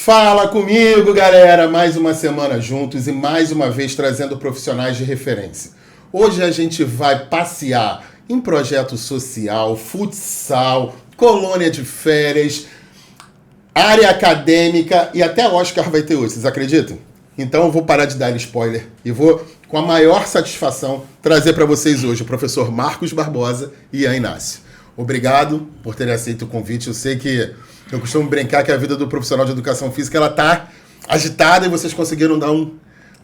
Fala comigo, galera! Mais uma semana juntos e mais uma vez trazendo profissionais de referência. Hoje a gente vai passear em projeto social, futsal, colônia de férias, área acadêmica e até Oscar vai ter hoje, vocês acreditam? Então eu vou parar de dar spoiler e vou, com a maior satisfação, trazer para vocês hoje o professor Marcos Barbosa e Ian Inácio. Obrigado por terem aceito o convite. Eu sei que eu costumo brincar que a vida do profissional de educação física ela tá agitada e vocês conseguiram dar um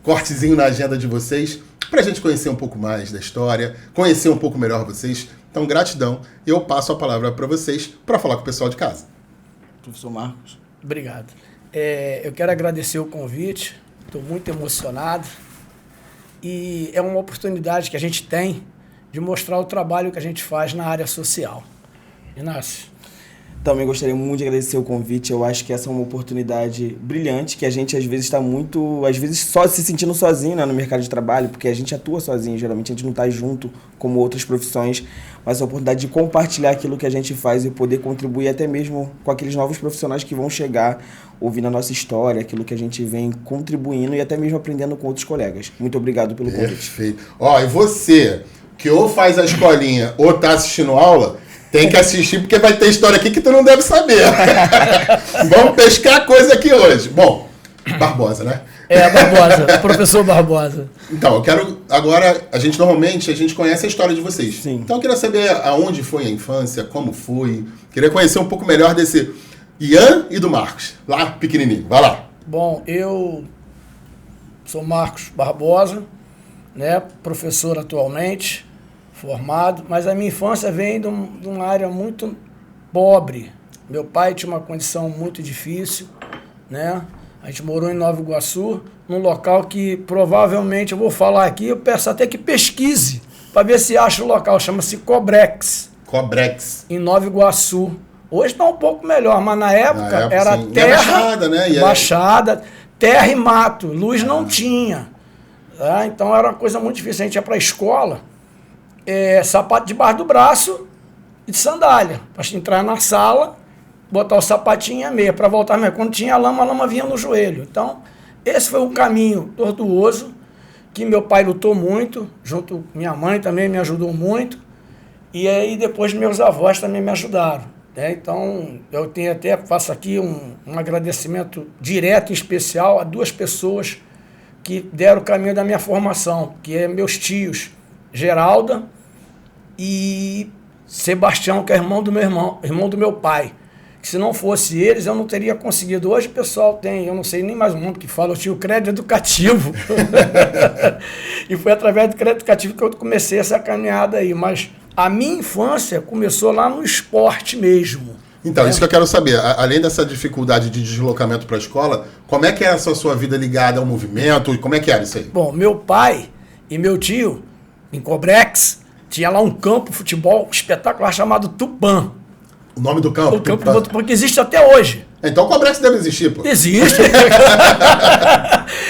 cortezinho na agenda de vocês para a gente conhecer um pouco mais da história, conhecer um pouco melhor vocês. Então, gratidão. E eu passo a palavra para vocês para falar com o pessoal de casa. Professor Marcos. Obrigado. Eu quero agradecer o convite. Estou muito emocionado. E é uma oportunidade que a gente tem de mostrar o trabalho que a gente faz na área social. Inácio. Também gostaria muito de agradecer o convite. Eu acho que essa é uma oportunidade brilhante, que a gente às vezes está só se sentindo sozinho, né, no mercado de trabalho, porque a gente atua sozinho, geralmente a gente não está junto como outras profissões, mas é a oportunidade de compartilhar aquilo que a gente faz e poder contribuir até mesmo com aqueles novos profissionais que vão chegar, ouvindo a nossa história, aquilo que a gente vem contribuindo e até mesmo aprendendo com outros colegas. Muito obrigado pelo convite. Perfeito. E você que ou faz a escolinha ou está assistindo aula, tem que assistir, porque vai ter história aqui que tu não deve saber. Vamos pescar coisa aqui hoje. Bom, Barbosa, né? Barbosa, professor Barbosa. Então, eu quero agora, a gente conhece a história de vocês. Sim. Então, eu queria saber aonde foi a infância, como foi. Queria conhecer um pouco melhor desse Ian e do Marcos, lá pequenininho. Vai lá. Bom, eu sou Marcos Barbosa, né, professor atualmente, formado, mas a minha infância vem de uma área muito pobre. Meu pai tinha uma condição muito difícil, né? A gente morou em Nova Iguaçu, num local que provavelmente, eu vou falar aqui, eu peço até que pesquise, para ver se acha o local, chama-se Cobrex. Cobrex. Em Nova Iguaçu. Hoje está um pouco melhor, mas na época era sim. terra, baixada, né? Baixada, terra e mato, luz não tinha. Tá? Então era uma coisa muito difícil, a gente ia para a escola, sapato debaixo do braço e de sandália. Para entrar na sala, botar o sapatinho e a meia. Para voltar mesmo. Quando tinha a lama vinha no joelho. Então, esse foi um caminho tortuoso que meu pai lutou muito, junto minha mãe também me ajudou muito. E aí depois meus avós também me ajudaram. Né? Então, eu faço aqui um agradecimento direto e especial a duas pessoas que deram o caminho da minha formação, que é meus tios, Geralda e Sebastião, que é irmão do meu pai. Que se não fosse eles, eu não teria conseguido. Hoje o pessoal tem, eu não sei nem mais o nome que fala, eu tinha o crédito educativo. E foi através do crédito educativo que eu comecei essa caminhada aí. Mas a minha infância começou lá no esporte mesmo. Então, isso que eu quero saber. Além dessa dificuldade de deslocamento para a escola, como é que era essa sua vida ligada ao movimento? Como é que era isso aí? Bom, meu pai e meu tio, em Cobrex, tinha lá um campo de futebol espetacular chamado Tupã. O nome do campo? O campo do Tupã, que existe até hoje. Então o Cobrex deve existir, pô. Existe.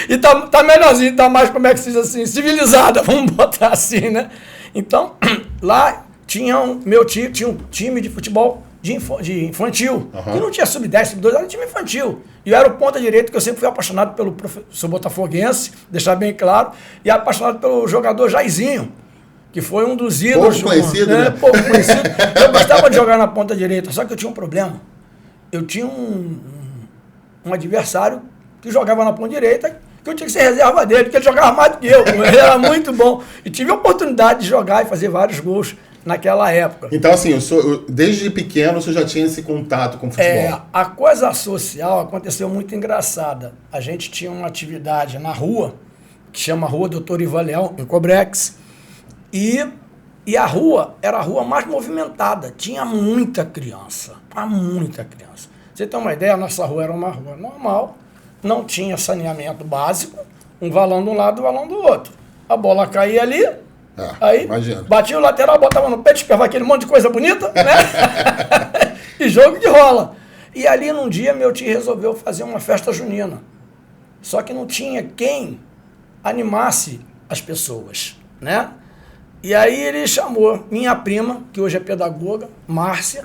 E tá melhorzinho, tá mais, como é que se diz assim, civilizada, vamos botar assim, né? Então, lá meu tio tinha um time de futebol de infantil, que não tinha sub-10, sub-12, era um time infantil. E eu era o ponta direito, que eu sempre fui apaixonado pelo professor botafoguense, deixar bem claro, e apaixonado pelo jogador Jairzinho, que foi um dos ídolos. Pouco conhecido, né? Pouco conhecido. Eu gostava de jogar na ponta direita, só que eu tinha um problema. Eu tinha um adversário que jogava na ponta direita, que eu tinha que ser reserva dele, porque ele jogava mais do que eu. Ele era muito bom. E tive a oportunidade de jogar e fazer vários gols naquela época. Então, assim, desde pequeno você já tinha esse contato com o futebol? A coisa social aconteceu muito engraçada. A gente tinha uma atividade na rua, que chama Rua Doutor Ivan Leão, em Cobrex, e a rua era a rua mais movimentada. Tinha muita criança. Você tem uma ideia, a nossa rua era uma rua normal, não tinha saneamento básico, um valão de um lado e um valão do outro. A bola caía ali, aí imagina. Batia o lateral, botava no peito, ficava aquele monte de coisa bonita, né? E jogo de rola. E ali num dia meu tio resolveu fazer uma festa junina. Só que não tinha quem animasse as pessoas, né? E aí ele chamou minha prima, que hoje é pedagoga, Márcia,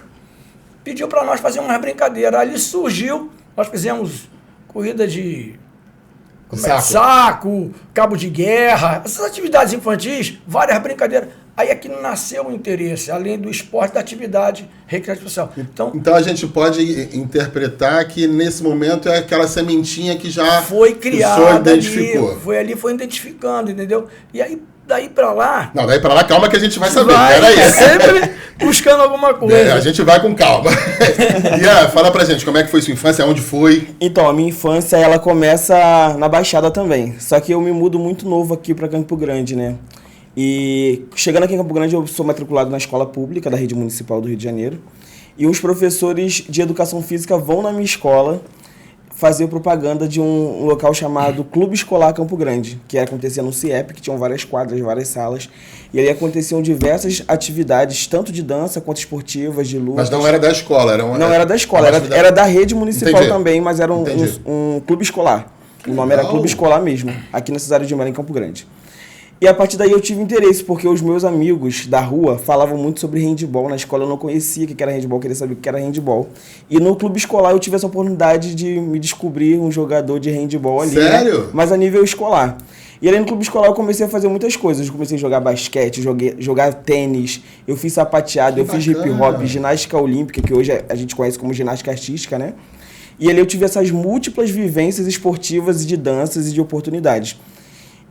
pediu para nós fazer uma brincadeira. Ali surgiu, nós fizemos corrida de Saco. cabo de guerra, essas atividades infantis, várias brincadeiras. Aí aqui nasceu o interesse, além do esporte, da atividade recreativa social. Então a gente pode interpretar que nesse momento é aquela sementinha que já foi criada, o senhor identificou. foi identificando, entendeu? E aí, daí pra lá... Não, daí pra lá, calma que a gente vai saber. Peraí. Sempre buscando alguma coisa. A gente vai com calma. Ian, fala pra gente, como é que foi sua infância, onde foi? Então, a minha infância, ela começa na Baixada também. Só que eu me mudo muito novo aqui pra Campo Grande, né? E chegando aqui em Campo Grande, eu sou matriculado na escola pública da Rede Municipal do Rio de Janeiro. E os professores de educação física vão na minha escola fazer propaganda de um local chamado Clube Escolar Campo Grande, que acontecia no CIEP, que tinham várias quadras, várias salas. E ali aconteciam diversas atividades, tanto de dança quanto esportivas, de luta. Mas não era da escola? Não era da escola, era da Rede Municipal. Entendi. Também, mas era um clube escolar. O nome era Clube Escolar mesmo, aqui na Cesário de Mello, em Campo Grande. E a partir daí eu tive interesse, porque os meus amigos da rua falavam muito sobre handball. Na escola eu não conhecia o que era handball, queria saber o que era handball. E no clube escolar eu tive essa oportunidade de me descobrir um jogador de handball ali. Sério? Né? Mas a nível escolar. E ali no clube escolar eu comecei a fazer muitas coisas. Eu comecei a jogar basquete, jogar tênis, eu fiz sapateado, eu fiz hip hop, ginástica olímpica, que hoje a gente conhece como ginástica artística, né? E ali eu tive essas múltiplas vivências esportivas e de danças e de oportunidades.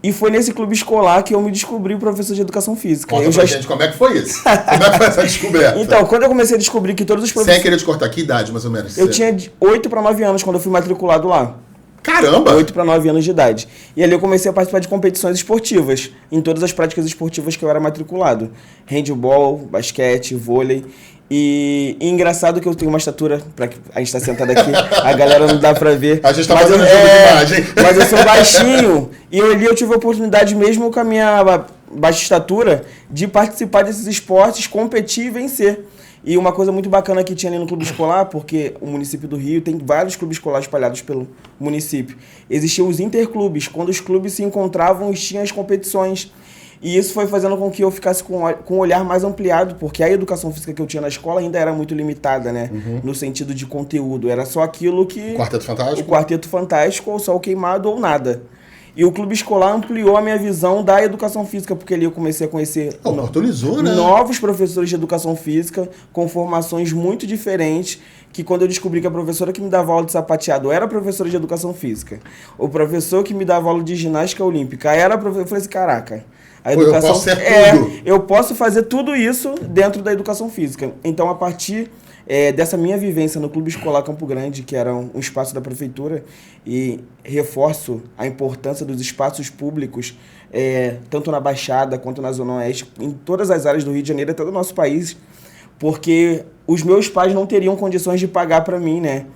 E foi nesse clube escolar que eu me descobri professor de educação física. Conta pra gente como é que foi isso. Como é que foi essa descoberta? Então, quando eu comecei a descobrir que todos os professores... Sem querer te cortar, que idade mais ou menos? Eu tinha 8 para 9 anos quando eu fui matriculado lá. Caramba! 8 para 9 anos de idade. E ali eu comecei a participar de competições esportivas, em todas as práticas esportivas que eu era matriculado. Handball, basquete, vôlei. E engraçado que eu tenho uma estatura, pra que a gente tá sentado aqui, a galera não dá pra ver. A gente tá fazendo jogo de imagem. Mas eu sou baixinho, e eu tive a oportunidade, mesmo com a minha baixa estatura, de participar desses esportes, competir e vencer. E uma coisa muito bacana que tinha ali no clube escolar, porque o município do Rio tem vários clubes escolares espalhados pelo município. Existiam os interclubes, quando os clubes se encontravam e tinham as competições. E isso foi fazendo com que eu ficasse com um olhar mais ampliado, porque a educação física que eu tinha na escola ainda era muito limitada, né? Uhum. No sentido de conteúdo. Era só aquilo que... Quarteto Fantástico? O Quarteto Fantástico, ou Sol Queimado, ou nada. E o clube escolar ampliou a minha visão da educação física, porque ali eu comecei a conhecer... Oportunizou, né? Novos professores de educação física, com formações muito diferentes, que quando eu descobri que a professora que me dava aula de sapateado era professora de educação física, o professor que me dava aula de ginástica olímpica era professor... Eu falei assim, caraca... A educação, eu posso ser tudo. Eu posso fazer tudo isso dentro da educação física. Então, a partir dessa minha vivência no Clube Escolar Campo Grande, que era um espaço da prefeitura, e reforço a importância dos espaços públicos, tanto na Baixada quanto na Zona Oeste, em todas as áreas do Rio de Janeiro, até do nosso país, porque os meus pais não teriam condições de pagar para mim, né?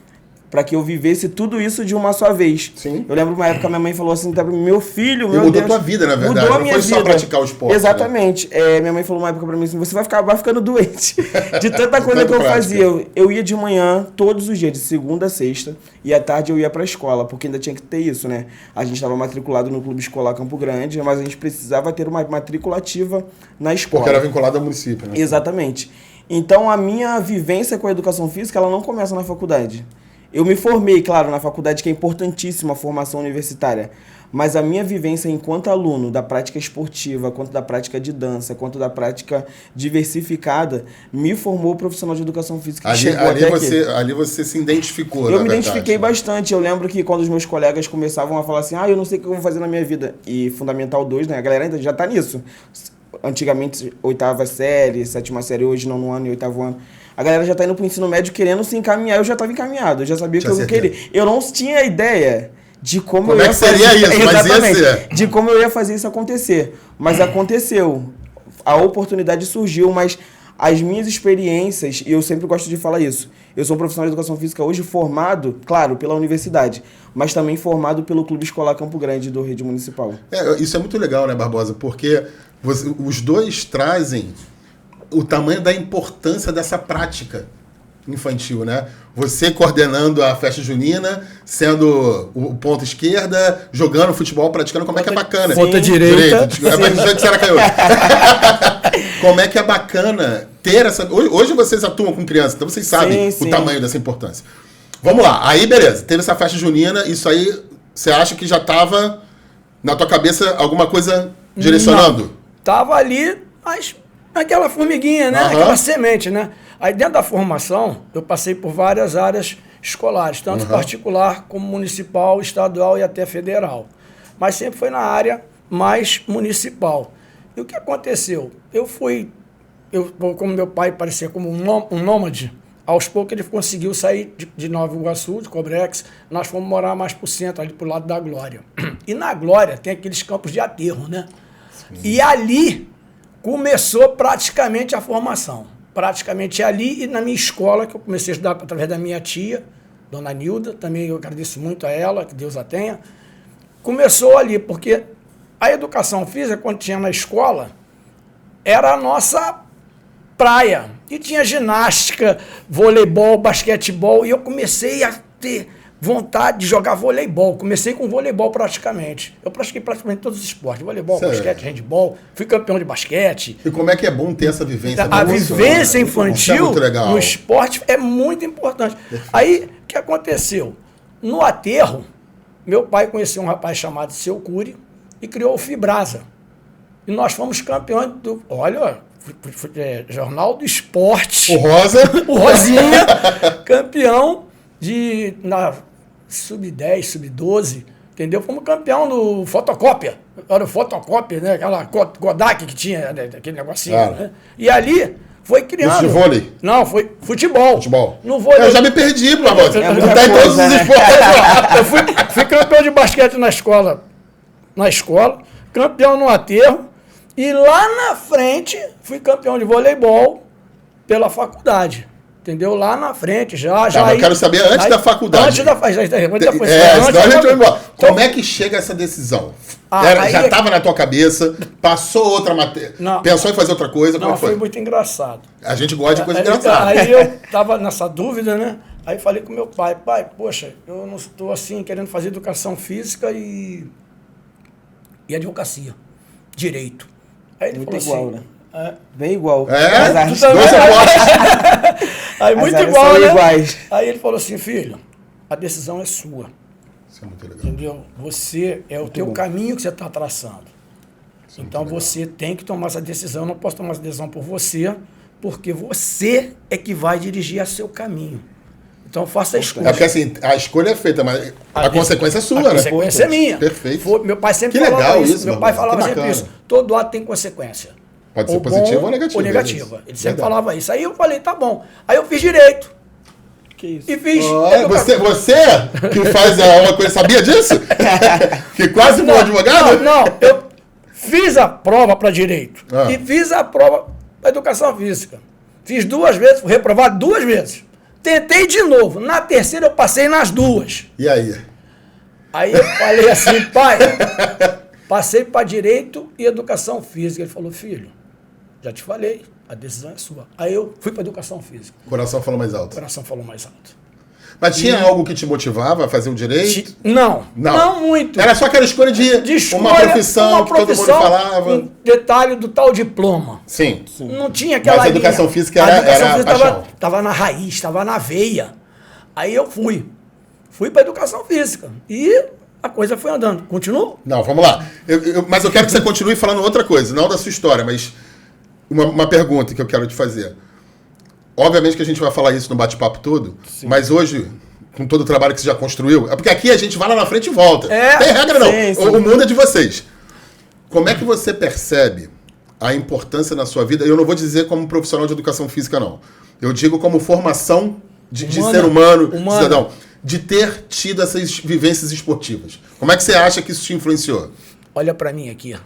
Para que eu vivesse tudo isso de uma só vez. Sim. Eu lembro uma época minha mãe falou assim, meu filho, meu Deus... Mudou a tua vida, na verdade. Mudou a minha vida. Não foi só praticar o esporte. Exatamente. Né? Minha mãe falou uma época para mim assim, você vai acabar ficando doente. De tanta coisa que eu fazia. Eu ia de manhã, todos os dias, de segunda a sexta, e à tarde eu ia para a escola, porque ainda tinha que ter isso, né? A gente estava matriculado no Clube Escolar Campo Grande, mas a gente precisava ter uma matrícula ativa na escola. Porque era vinculado ao município, né? Exatamente. Então, a minha vivência com a educação física, ela não começa na faculdade. Eu me formei, claro, na faculdade, que é importantíssima a formação universitária, mas a minha vivência enquanto aluno da prática esportiva, quanto da prática de dança, quanto da prática diversificada, me formou profissional de educação física. Ali você se identificou, Eu me identifiquei bastante. Eu lembro que quando os meus colegas começavam a falar assim, eu não sei o que eu vou fazer na minha vida, e Fundamental 2, né, a galera ainda já tá nisso. Antigamente, 8ª série, 7ª série, hoje nono ano e 8º ano. A galera já tá indo pro ensino médio querendo se encaminhar. Eu já estava encaminhado, eu já sabia o que eu queria. Eu não tinha ideia de como eu ia fazer isso. Exatamente, de como eu ia fazer isso acontecer. Mas aconteceu. A oportunidade surgiu, mas as minhas experiências, e eu sempre gosto de falar isso, eu sou um profissional de educação física hoje formado, claro, pela universidade, mas também formado pelo Clube Escolar Campo Grande do Rede Municipal. Isso é muito legal, né, Barbosa? Porque os dois trazem o tamanho da importância dessa prática infantil, né? Você coordenando a festa junina, sendo o ponta esquerda, jogando futebol, praticando, como é que é bacana. Ponta direita. Como é que é bacana ter essa... Hoje vocês atuam com crianças, então vocês sabem o tamanho dessa importância. Vamos lá. Aí, beleza. Teve essa festa junina. Isso aí, você acha que já tava na tua cabeça alguma coisa direcionando? Não. Tava ali, mas aquela formiguinha, né? Aquela semente, né? Aí dentro da formação, eu passei por várias áreas escolares, tanto particular como municipal, estadual e até federal. Mas sempre foi na área mais municipal. E o que aconteceu? Como meu pai parecia como um nômade, aos poucos ele conseguiu sair de Nova Iguaçu, de Cobrex, nós fomos morar mais pro centro, ali pro lado da Glória. E na Glória tem aqueles campos de aterro, né? Sim. E ali começou praticamente a formação. Praticamente ali e na minha escola, que eu comecei a estudar através da minha tia, Dona Nilda, também eu agradeço muito a ela, que Deus a tenha. Começou ali, porque a educação física, quando tinha na escola, era a nossa praia. E tinha ginástica, voleibol, basquetebol, e eu comecei a ter vontade de jogar voleibol. Comecei com voleibol praticamente. Eu pratiquei praticamente todos os esportes. Voleibol, Sério? basquete, handebol. Fui campeão de basquete. E como é que é bom ter essa vivência? A vivência infantil no esporte é muito importante. Aí, o que aconteceu? No aterro, meu pai conheceu um rapaz chamado Seu Cury e criou o Fibrasa. E nós fomos campeões do... Olha, Jornal do Esporte. O Rosa. O Rosinha, campeão na sub-10, sub-12, entendeu? Fomos campeão no fotocópia. Era o fotocópia, né? Aquela Kodak que tinha, né? Aquele negocinho, né? E ali foi criando... Isso de vôlei? Não, foi futebol. Futebol. No vôlei... Eu já me perdi, pelo amor de Deus. muita Tá em todos coisa, os né? esportes. Eu fui campeão de basquete na escola, campeão no aterro, e lá na frente fui campeão de voleibol pela faculdade. Entendeu? Lá na frente, já. Eu quero saber antes da faculdade. Antes da faculdade. Senão a gente vai embora. Como é que chega essa decisão? Já estava na tua cabeça? Passou outra matéria? Pensou em fazer outra coisa? Como foi muito engraçado. A gente gosta de coisa engraçada. Aí eu tava nessa dúvida, né? Aí falei com meu pai, poxa, eu não estou assim querendo fazer educação física e advocacia, direito. Aí ele muito falou igual, assim... né? Bem igual. Dois opostos. Aí muito áreas igual, são né? iguais. Aí ele falou assim, filho, a decisão é sua. Isso é muito legal. Entendeu? Você é o teu caminho que você está traçando. Então você tem que tomar essa decisão. Eu não posso tomar essa decisão por você, porque você é que vai dirigir a seu caminho. Então faça a escolha. É porque assim, a escolha é feita, mas a consequência é sua, né? A consequência é minha. Perfeito. Meu pai sempre Que falava legal isso. isso, Meu meu pai irmão. falava Que sempre bacana. isso. Todo ato tem consequência. Pode ser positiva ou negativa. Ou negativa. é Ele isso. sempre Verdade. falava isso. Aí eu falei, tá bom. Aí eu fiz direito. Que isso? E fiz... Você que faz uma coisa, sabia disso? Que quase foi advogado? Não, eu fiz a prova para direito. E fiz a prova para educação física. Fiz 2 vezes, fui reprovado 2 vezes. Tentei de novo. Na terceira eu passei nas 2. E aí? Aí eu falei assim, pai, passei para direito e educação física. Ele falou, filho, já te falei, a decisão é sua. Aí eu fui para educação física. O coração falou mais O alto. coração falou mais alto. Mas tinha algo que te motivava a fazer o direito? Não muito. Era só aquela escolha de escolha, uma profissão que todo mundo falava. Com detalhe do tal diploma. Sim. Não tinha aquela Mas a educação linha. física A era educação a física paixão. tava na raiz, tava na veia. Aí eu fui para educação física. E a coisa foi andando. Continua? Não, vamos lá. Mas eu quero que você continue falando outra coisa, não da sua história, mas uma pergunta que eu quero te fazer. Obviamente que a gente vai falar isso no bate-papo todo, mas hoje, com todo o trabalho que você já construiu, é porque aqui a gente vai lá na frente e volta. Tem regra não. Sim. O mundo é de vocês. Como é que você percebe a importância na sua vida? Eu não vou dizer como profissional de educação física, não. Eu digo como formação de ser humano, cidadão, de ter tido essas vivências esportivas. Como é que você acha que isso te influenciou? Olha para mim aqui,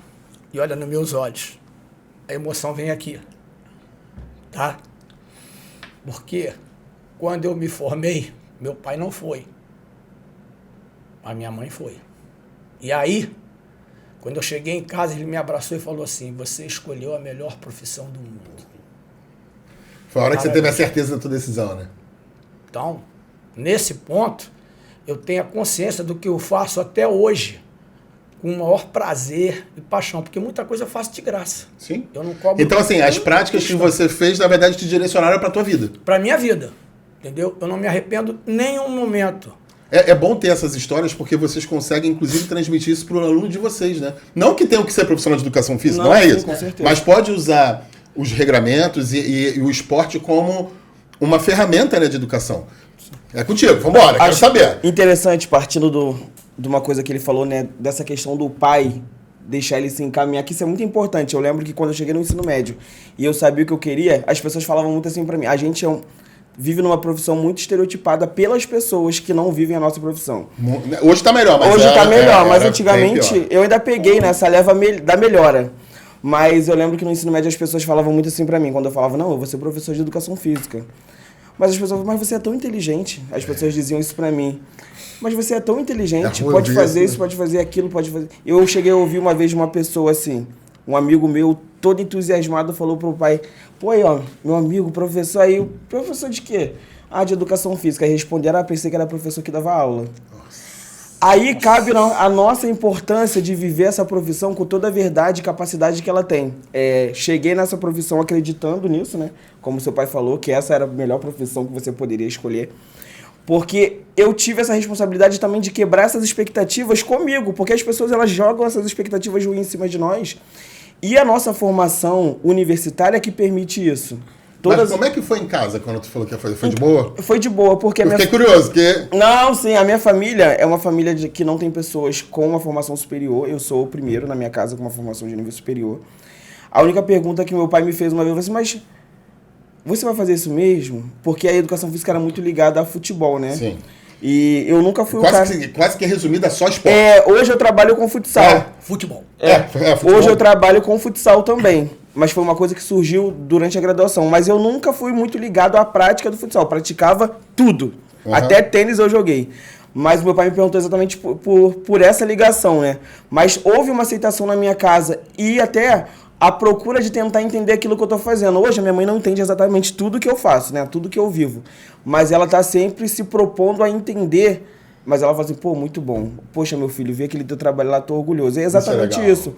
e olha nos meus olhos. A emoção vem aqui, tá? Porque quando eu me formei, meu pai não foi. A minha mãe foi. E aí, quando eu cheguei em casa, ele me abraçou e falou assim, você escolheu a melhor profissão do mundo. Foi a hora que você teve a certeza da tua decisão, né? Então, nesse ponto, eu tenho a consciência do que eu faço até hoje, com o maior prazer e paixão, porque muita coisa eu faço de graça. Sim. Eu não cobro. Então, assim, as práticas que você fez, na verdade, te direcionaram para a tua vida. Para minha vida. entendeu? Eu não me arrependo nenhum momento. É bom ter essas histórias porque vocês conseguem, inclusive, transmitir isso para o aluno de vocês, né? Não que tenham que ser profissional de educação física, não é sim, isso. com certeza. Mas pode usar os regramentos e o esporte como uma ferramenta, né, de educação. É contigo, vambora, quero saber. Interessante, partindo de uma coisa que ele falou, né, dessa questão do pai deixar ele se encaminhar, que isso é muito importante. Eu lembro que quando eu cheguei no ensino médio e eu sabia o que eu queria, as pessoas falavam muito assim pra mim, a gente vive numa profissão muito estereotipada pelas pessoas que não vivem a nossa profissão. Hoje tá melhor, mas hoje tá melhor, mas era antigamente eu ainda peguei nessa leva da melhora. Mas eu lembro que no ensino médio as pessoas falavam muito assim pra mim, quando eu falava, não, eu vou ser professor de educação física. Mas as pessoas falavam, mas você é tão inteligente. As pessoas diziam isso pra mim. Mas você é tão inteligente, pode fazer isso, pode fazer aquilo, pode fazer... Eu cheguei a ouvir uma vez de uma pessoa assim, um amigo meu, todo entusiasmado, falou pro pai, pô aí, ó, meu amigo, professor aí, professor de quê? Ah, de educação física. Aí responderam, pensei que era professor que dava aula. Aí cabe a nossa importância de viver essa profissão com toda a verdade e capacidade que ela tem. Cheguei nessa profissão acreditando nisso, né? Como seu pai falou, que essa era a melhor profissão que você poderia escolher. Porque eu tive essa responsabilidade também de quebrar essas expectativas comigo. Porque as pessoas, elas jogam essas expectativas ruins em cima de nós. E a nossa formação universitária que permite isso. Mas como é que foi em casa quando tu falou que ia fazer? Foi de boa? Foi de boa, porque... Eu fiquei curioso, porque... Não, sim, a minha família é uma família que não tem pessoas com uma formação superior. Eu sou o primeiro na minha casa com uma formação de nível superior. A única pergunta que meu pai me fez uma vez, mas você vai fazer isso mesmo? Porque a educação física era muito ligada a futebol, né? Sim. E eu nunca fui quase que resumida só esporte. Hoje eu trabalho com futsal. Futebol. Futebol. Hoje eu trabalho com futsal também. Mas foi uma coisa que surgiu durante a graduação. Mas eu nunca fui muito ligado à prática do futsal. Eu praticava tudo. Uhum. Até tênis eu joguei. Mas meu pai me perguntou exatamente por essa ligação, né? Mas houve uma aceitação na minha casa e até a procura de tentar entender aquilo que eu tô fazendo. Hoje a minha mãe não entende exatamente tudo que eu faço, né? Tudo que eu vivo. Mas ela tá sempre se propondo a entender. Mas ela fala assim, pô, muito bom. Poxa, meu filho, vi aquele teu trabalho lá, tô orgulhoso. É exatamente isso.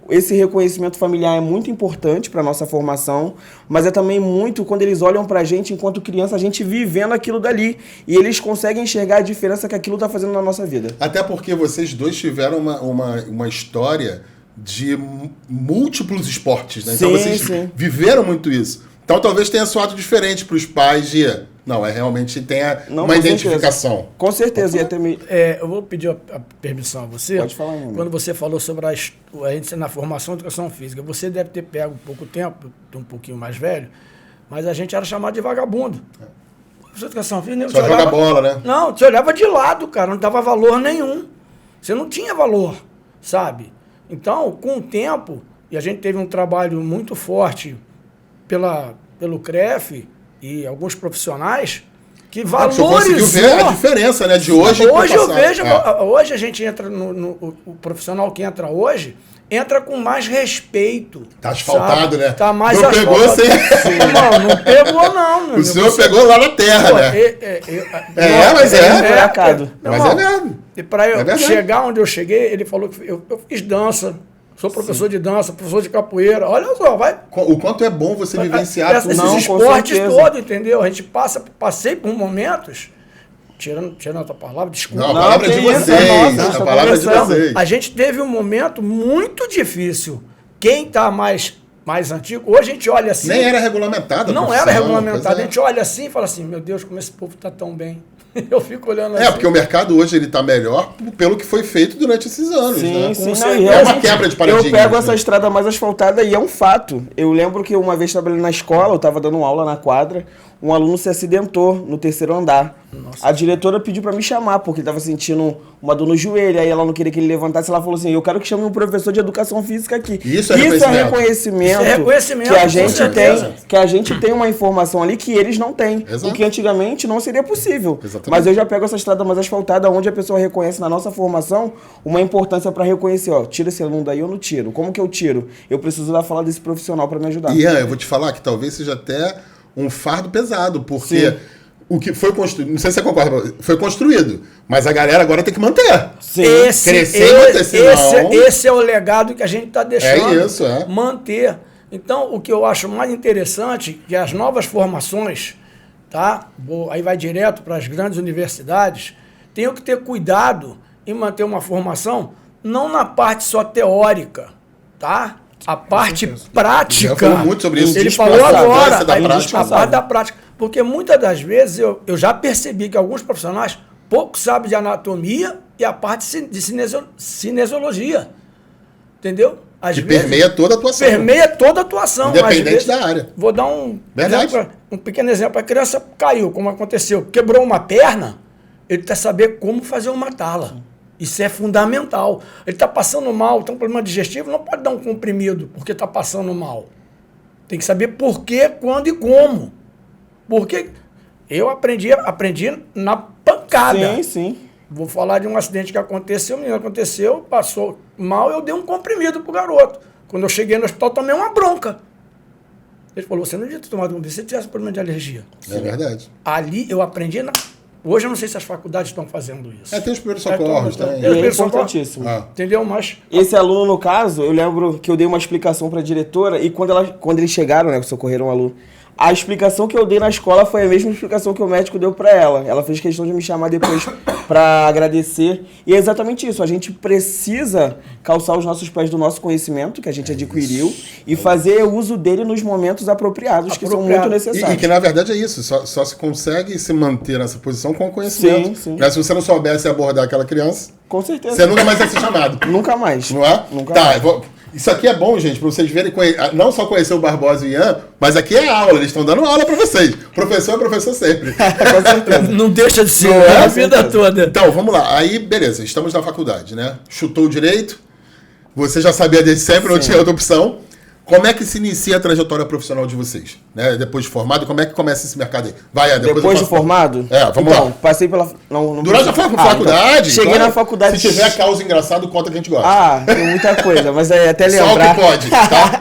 Esse reconhecimento familiar é muito importante para nossa formação, mas é também muito quando eles olham pra gente, enquanto criança, a gente vivendo aquilo dali. E eles conseguem enxergar a diferença que aquilo tá fazendo na nossa vida. Até porque vocês dois tiveram uma história de múltiplos esportes, né? Então vocês viveram muito isso. Então talvez tenha soado diferente para os pais de... Não, realmente tem uma identificação. Com certeza. Eu vou pedir a permissão a você. Pode falar, meu. Quando você falou sobre a gente na formação de educação física, você deve ter pego pouco tempo, um pouquinho mais velho, mas a gente era chamado de vagabundo. Professor de educação física... Só joga bola, né? Não, você olhava de lado, cara, não dava valor nenhum. Você não tinha valor, sabe? Então, com o tempo, e a gente teve um trabalho muito forte pelo CREF e alguns profissionais que valorizou... Você conseguiu ver a diferença, né, de hoje. Hoje eu vejo, hoje a gente entra o profissional que entra hoje entra com mais respeito. Tá asfaltado, sabe? Né? Tá mais não asfaltado. Pegou sem... Não pegou não. O senhor pegou lá na terra, né? Mas é mesmo. E para eu chegar onde eu cheguei, ele falou que eu fiz dança. Sou professor de dança, professor de capoeira. Olha só, vai. O quanto é bom você vivenciar esses esportes todos, entendeu? A gente passei por momentos, tirando a tua palavra, desculpa. Não, a palavra é de vocês. A palavra é de vocês. A gente teve um momento muito difícil. Quem está mais antigo, hoje a gente olha assim... Nem era regulamentado. Não era regulamentado. A gente olha assim e fala assim, meu Deus, como esse povo está tão bem. Eu fico olhando assim. Porque o mercado hoje ele tá melhor pelo que foi feito durante esses anos, né? Sim, é uma quebra de paradigma. Eu pego essa estrada mais asfaltada e é um fato. Eu lembro que uma vez trabalhando na escola, eu estava dando aula na quadra, um aluno se acidentou no 3º andar. Nossa. A diretora pediu para me chamar, porque ele estava sentindo uma dor no joelho, aí ela não queria que ele levantasse, ela falou assim, eu quero que chame um professor de educação física aqui. Isso é reconhecimento. Que a gente tem uma informação ali que eles não têm. Exato. O que antigamente não seria possível. Exatamente. Mas eu já pego essa estrada mais asfaltada, onde a pessoa reconhece na nossa formação uma importância para reconhecer, tira esse aluno daí ou não tiro. Como que eu tiro? Eu preciso da fala desse profissional para me ajudar. Ian, eu vou te falar que talvez seja até um fardo pesado, porque... Sim. O que foi construído, não sei se você concorda, foi construído, mas a galera agora tem que manter. Sim. Esse é o legado que a gente está deixando. Manter. Então, o que eu acho mais interessante é que as novas formações tá? Aí vai direto para as grandes universidades, tenho que ter cuidado em manter uma formação não na parte só teórica, tá? A parte prática. Já falou muito sobre isso. Ele falou agora, da a prática. parte da prática. Porque muitas das vezes eu já percebi que alguns profissionais pouco sabem de anatomia e a parte de cinesiologia. Entendeu? Às vezes, permeia toda a atuação. Permeia toda a atuação. Independente da área. Vou dar um pequeno exemplo. A criança caiu, como aconteceu, quebrou uma perna, ele precisa saber como fazer uma tala. Isso é fundamental. Ele está passando mal, tem um problema digestivo, não pode dar um comprimido porque está passando mal. Tem que saber por quê, quando e como. Porque eu aprendi na pancada. Sim. Vou falar de um acidente que aconteceu, o menino aconteceu, passou mal, eu dei um comprimido pro garoto. Quando eu cheguei no hospital, tomei uma bronca. Ele falou, você não devia ter tomado um comprimido, você tivesse problema de alergia. É verdade. Ali eu aprendi Hoje eu não sei se as faculdades estão fazendo isso. Tem os primeiros socorros, tá? É importantíssimo. Entendeu? Mas esse aluno, no caso, eu lembro que eu dei uma explicação para a diretora e quando eles chegaram, né, socorreram o aluno, a explicação que eu dei na escola foi a mesma explicação que o médico deu para ela. Ela fez questão de me chamar depois para agradecer. E é exatamente isso. A gente precisa calçar os nossos pés do nosso conhecimento, que a gente adquiriu, e fazer uso dele nos momentos apropriados, que são muito necessários. E que, na verdade, é isso. Só se consegue se manter nessa posição com o conhecimento. Sim. Mas se você não soubesse abordar aquela criança, com certeza, você nunca mais vai ser chamado. Nunca mais. Não é? Nunca mais. Isso aqui é bom, gente, para vocês verem, não só conhecer o Barbosa e o Ian, mas aqui é aula, eles estão dando aula para vocês. Professor é professor sempre. Com certeza. Não deixa de ser, a vida toda. Então, vamos lá. Aí, beleza, estamos na faculdade, né? Chutou o direito, você já sabia desde sempre, não tinha outra opção. Como é que se inicia a trajetória profissional de vocês? Né? Depois de formado, como é que começa esse mercado aí? Vai, depois de formado? Vamos lá. Passei pela... Durante a faculdade? Então, cheguei na faculdade... Se tiver causa engraçada, conta que a gente gosta. Tem muita coisa, mas até lembrar... Só o que pode, tá?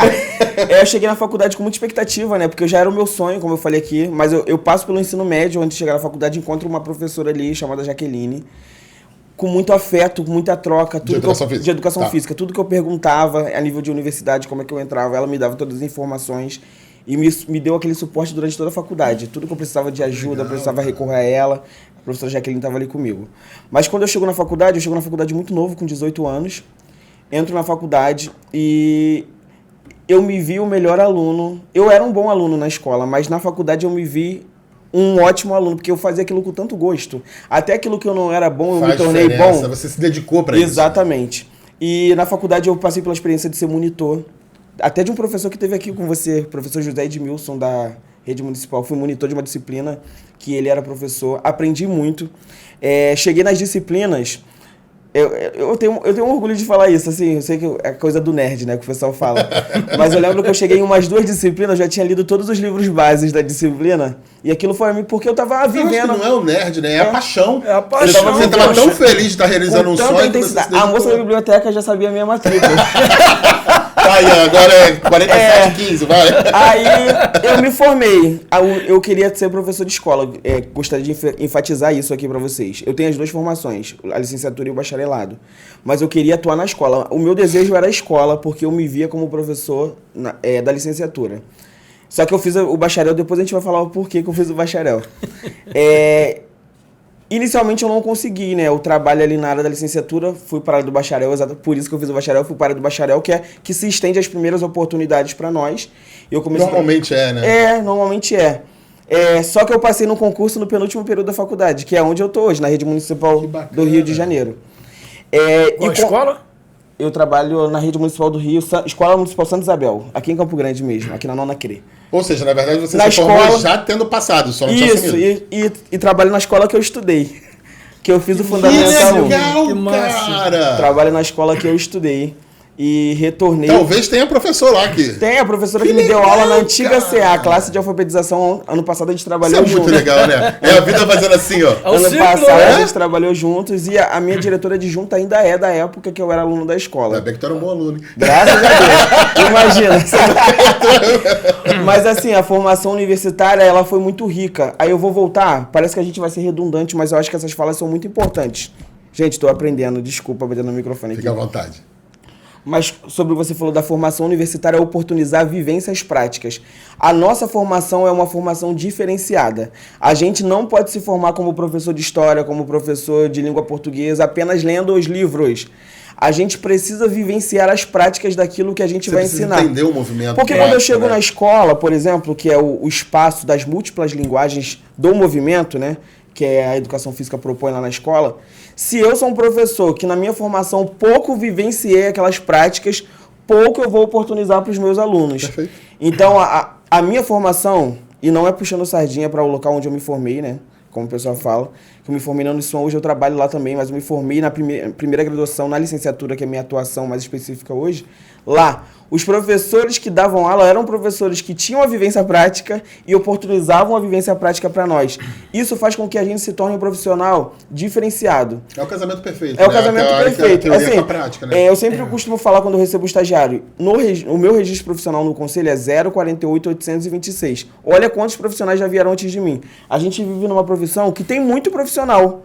Eu cheguei na faculdade com muita expectativa, né? Porque já era o meu sonho, como eu falei aqui, mas eu passo pelo ensino médio, antes de chegar na faculdade, encontro uma professora ali, chamada Jaqueline, com muito afeto, com muita troca. Tudo de educação física. Tudo que eu perguntava a nível de universidade, como é que eu entrava, ela me dava todas as informações e me deu aquele suporte durante toda a faculdade. Tudo que eu precisava de ajuda, eu precisava recorrer a ela. A professora Jaqueline estava ali comigo. Mas quando eu chego na faculdade muito novo, com 18 anos. Entro na faculdade e eu me vi o melhor aluno. Eu era um bom aluno na escola, mas na faculdade eu me vi um ótimo aluno, porque eu fazia aquilo com tanto gosto. Até aquilo que eu não era bom, eu me tornei bom. Você se dedicou para isso. Exatamente. E na faculdade eu passei pela experiência de ser monitor, até de um professor que esteve aqui com você, o professor José Edmilson, da Rede Municipal. Fui monitor de uma disciplina que ele era professor. Aprendi muito. Cheguei nas disciplinas... Eu tenho orgulho de falar isso, assim, eu sei que é coisa do nerd, né, que o pessoal fala. Mas eu lembro que eu cheguei em umas 2 disciplinas, já tinha lido todos os livros bases da disciplina, e aquilo foi a mim porque eu tava vivendo... Não é o nerd, né, é a paixão. É a paixão. Você tava tão feliz de estar realizando um sonho que você a moça da biblioteca já sabia a minha matrícula. Aí, agora é 47,15, vai. Aí eu me formei. Eu queria ser professor de escola. Gostaria de enfatizar isso aqui para vocês. Eu tenho as 2 formações, a licenciatura e o bacharelado. Mas eu queria atuar na escola. O meu desejo era a escola, porque eu me via como professor da licenciatura. Só que eu fiz o bacharel, depois a gente vai falar o porquê que eu fiz o bacharel. Inicialmente eu não consegui, né? Eu trabalho ali na área da licenciatura, fui para a área do bacharel, por isso que eu fiz o bacharel, fui para a área do bacharel, que se estende as primeiras oportunidades para nós. Normalmente é, né? Normalmente é. Só que eu passei no concurso no penúltimo período da faculdade, que é onde eu estou hoje, na Rede Municipal do Rio de Janeiro. Qual escola? Eu trabalho na Rede Municipal do Rio, Escola Municipal Santa Isabel, aqui em Campo Grande mesmo, aqui na Nona CRE. Ou seja, na verdade você se formou já tendo passado, só não tinha assumido. Isso, e trabalho na escola que eu estudei, que eu fiz o Fundamental 1. Que legal, cara! Trabalho na escola que eu estudei. E retornei. Talvez tenha professor lá que... Tem a professora que me deu aula na antiga CA, classe de alfabetização. Ano passado a gente trabalhou juntos. Isso é muito legal, né? É a vida fazendo assim, ó. Ano passado a gente trabalhou juntos e a minha diretora adjunta ainda é da época que eu era aluno da escola. Ainda bem que tu era um bom aluno. Graças a Deus. Imagina. Mas assim, a formação universitária, ela foi muito rica. Aí eu vou voltar, parece que a gente vai ser redundante, mas eu acho que essas falas são muito importantes. Gente, estou aprendendo, desculpa, batendo no microfone aqui. Fica à vontade. Mas sobre o que você falou da formação universitária, é oportunizar vivências práticas. A nossa formação é uma formação diferenciada. A gente não pode se formar como professor de história, como professor de língua portuguesa, apenas lendo os livros. A gente precisa vivenciar as práticas daquilo que a gente vai ensinar. Entender o movimento. Porque quando eu chego na escola, por exemplo, que é o espaço das múltiplas linguagens do movimento, né? Que é a educação física propõe lá na escola, se eu sou um professor que na minha formação pouco vivenciei aquelas práticas, pouco eu vou oportunizar para os meus alunos. Perfeito. Então, a minha formação, e não é puxando sardinha para o local onde eu me formei, né? Como o pessoal fala, que eu me formei na Uniswan, hoje eu trabalho lá também, mas eu me formei na primeira graduação, na licenciatura, que é a minha atuação mais específica hoje, lá. Os professores que davam aula eram professores que tinham a vivência prática e oportunizavam a vivência prática para nós. Isso faz com que a gente se torne um profissional diferenciado. É o casamento perfeito. É o casamento perfeito. Assim, a prática, né? Eu sempre costumo falar quando eu recebo o estagiário, o meu registro profissional no conselho é 048.826. Olha quantos profissionais já vieram antes de mim. A gente vive numa profissão que tem muito profissional.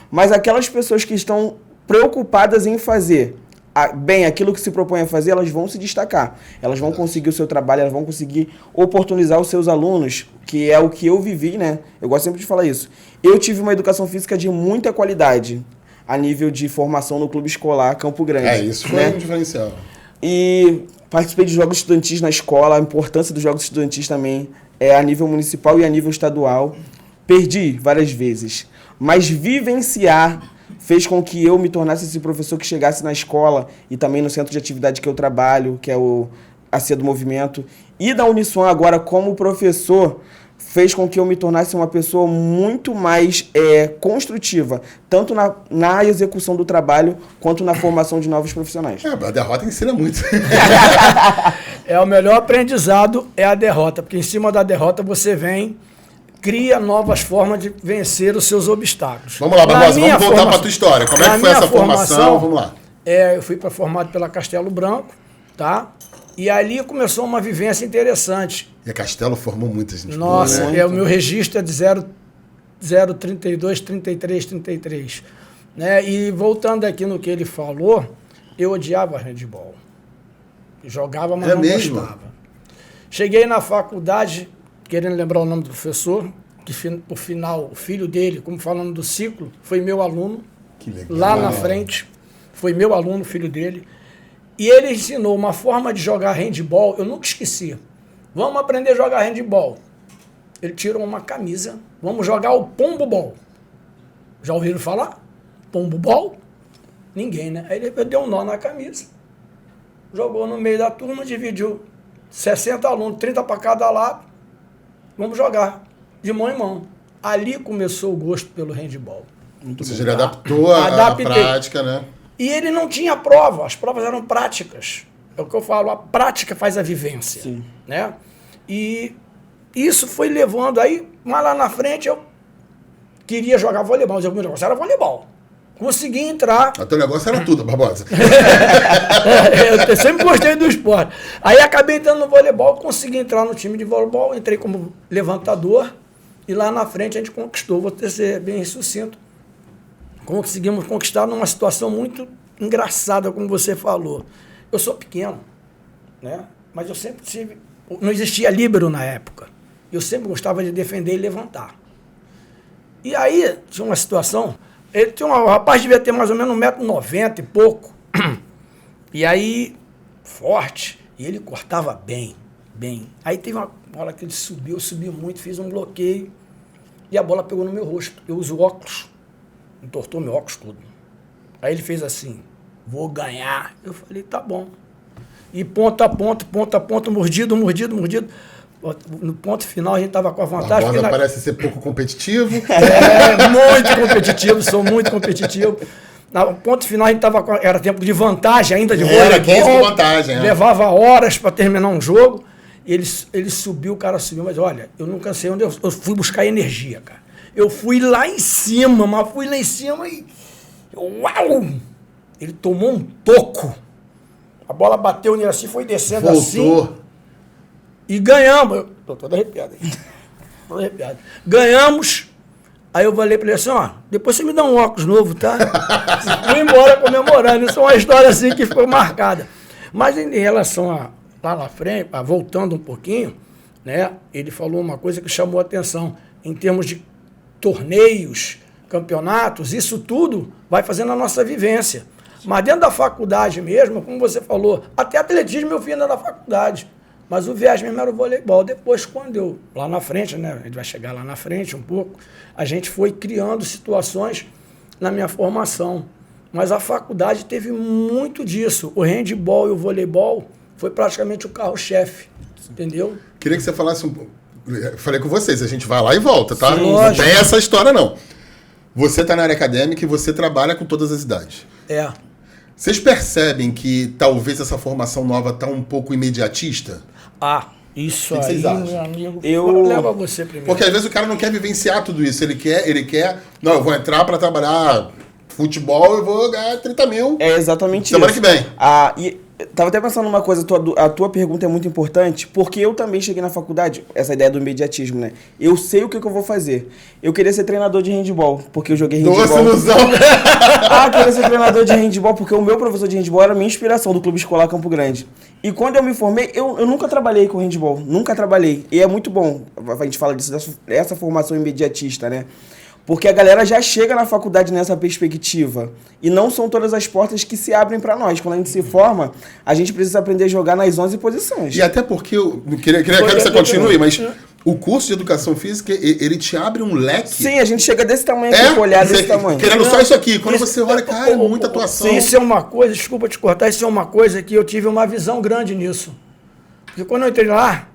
Mas aquelas pessoas que estão preocupadas em fazer bem aquilo que se propõe a fazer, elas vão se destacar. Elas vão conseguir o seu trabalho, elas vão conseguir oportunizar os seus alunos, que é o que eu vivi, né? Eu gosto sempre de falar isso. Eu tive uma educação física de muita qualidade a nível de formação no clube escolar Campo Grande. Isso foi um diferencial. E participei de jogos estudantis na escola, a importância dos jogos estudantis também é a nível municipal e a nível estadual. Perdi várias vezes, mas vivenciar fez com que eu me tornasse esse professor que chegasse na escola e também no centro de atividade que eu trabalho, que é a CIA do Movimento, e da Uniswan agora como professor, fez com que eu me tornasse uma pessoa muito mais construtiva, tanto na execução do trabalho, quanto na formação de novos profissionais. A derrota ensina muito. O melhor aprendizado é a derrota, porque em cima da derrota você cria novas formas de vencer os seus obstáculos. Vamos lá, Barbosa, vamos voltar para a tua história. Como é que foi essa formação? Vamos lá. Eu fui formado pela Castelo Branco, tá? E ali começou uma vivência interessante. E a Castelo formou muita gente. Nossa, o meu registro é de 032, 33, 33. Né? E voltando aqui no que ele falou, eu odiava handebol. Jogava, mas não gostava. Cheguei na faculdade, querendo lembrar o nome do professor, que por final, o filho dele, como falando do ciclo, foi meu aluno. Que legal. Lá na frente, foi meu aluno, o filho dele. E ele ensinou uma forma de jogar handball, eu nunca esqueci. Vamos aprender a jogar handball. Ele tirou uma camisa, vamos jogar o pombo ball. Já ouviram falar? Pombo ball? Ninguém, né? Aí ele deu um nó na camisa, jogou no meio da turma, dividiu 60 alunos, 30 para cada lado. Vamos jogar de mão em mão. Ali começou o gosto pelo handball. Ou seja, ele adaptou a prática, né? E ele não tinha prova, as provas eram práticas. É o que eu falo, a prática faz a vivência. Sim. Né? E isso foi levando aí, mas lá na frente eu queria jogar voleibol, mas o meu negócio era voleibol. Consegui entrar. O teu negócio era tudo, Barbosa. Eu sempre gostei do esporte. Aí acabei entrando no voleibol, consegui entrar no time de voleibol, entrei como levantador e lá na frente a gente conquistou, vou ter que ser bem sucinto, conseguimos conquistar numa situação muito engraçada, como você falou. Eu sou pequeno, né? Mas eu sempre tive... Não existia líbero na época. Eu sempre gostava de defender e levantar. E aí, tinha uma situação... O rapaz devia ter mais ou menos 1,90 m e pouco. E aí, forte. E ele cortava bem. Aí teve uma bola que ele subiu muito, fiz um bloqueio. E a bola pegou no meu rosto. Eu uso óculos. Entortou meu óculos todo. Aí ele fez assim, vou ganhar. Eu falei, tá bom. E ponta a ponta, mordido. No ponto final a gente estava com a vantagem. Barbosa parece ser pouco competitivo. Muito competitivo, sou muito competitivo. No ponto final a gente estava era tempo de vantagem ainda de voleibol. Era 15 de vantagem. Levava horas para terminar um jogo. Ele subiu, o cara subiu, mas olha, eu nunca sei onde eu fui buscar energia, cara. Eu fui lá em cima, e... Uau! Ele tomou um toco. A bola bateu nele assim, foi descendo assim. E ganhamos. Tô todo arrepiado aqui. Ganhamos. Aí eu falei para ele assim, ó, depois você me dá um óculos novo, tá? Fui embora comemorando. Isso é uma história assim que ficou marcada. Mas em relação a lá na frente, voltando um pouquinho, né? Ele falou uma coisa que chamou a atenção. Em termos de torneios, campeonatos, isso tudo vai fazendo a nossa vivência. Mas dentro da faculdade mesmo, como você falou, até atletismo eu fiz dentro da faculdade. Mas o viés mesmo era o voleibol. Depois, quando eu, lá na frente, né, a gente vai chegar lá na frente um pouco, a gente foi criando situações na minha formação. Mas a faculdade teve muito disso. O handebol e o voleibol foi praticamente o carro-chefe, entendeu? Queria que você falasse um pouco. Falei com vocês, a gente vai lá e volta, tá? Sim, não lógico. tem essa história, não. Você está na área acadêmica e você trabalha com todas as idades. É. Vocês percebem que talvez essa formação nova está um pouco imediatista? Ah, isso O que aí, vocês acham? meu amigo, Eu- leva você primeiro. Porque às vezes o cara não quer vivenciar tudo isso. Ele quer. Não, eu vou entrar para trabalhar futebol e vou ganhar 30 mil. É exatamente Semana isso. que vem. E tava até pensando numa coisa, a tua pergunta é muito importante, porque eu também cheguei na faculdade, essa ideia do imediatismo, né? Eu sei o que eu vou fazer. Eu queria ser treinador de handebol, porque eu joguei handebol. Nossa, ilusão! Eu queria ser treinador de handebol, porque o meu professor de handebol era a minha inspiração do Clube Escolar Campo Grande. E quando eu me formei, eu nunca trabalhei com handebol, nunca trabalhei. E é muito bom, a gente fala disso, dessa formação imediatista, né? Porque a galera já chega na faculdade nessa perspectiva. E não são todas as portas que se abrem para nós. Quando a gente se forma, a gente precisa aprender a jogar nas 11 posições. E até porque eu quero que você continue, mas o curso de educação física, ele te abre um leque. Sim, a gente chega desse tamanho aqui, com olhar desse tamanho. Querendo só isso aqui. Quando você olha, cara, é muita atuação. Isso é uma coisa, desculpa te cortar, isso é uma coisa que eu tive uma visão grande nisso. Porque quando eu entrei lá,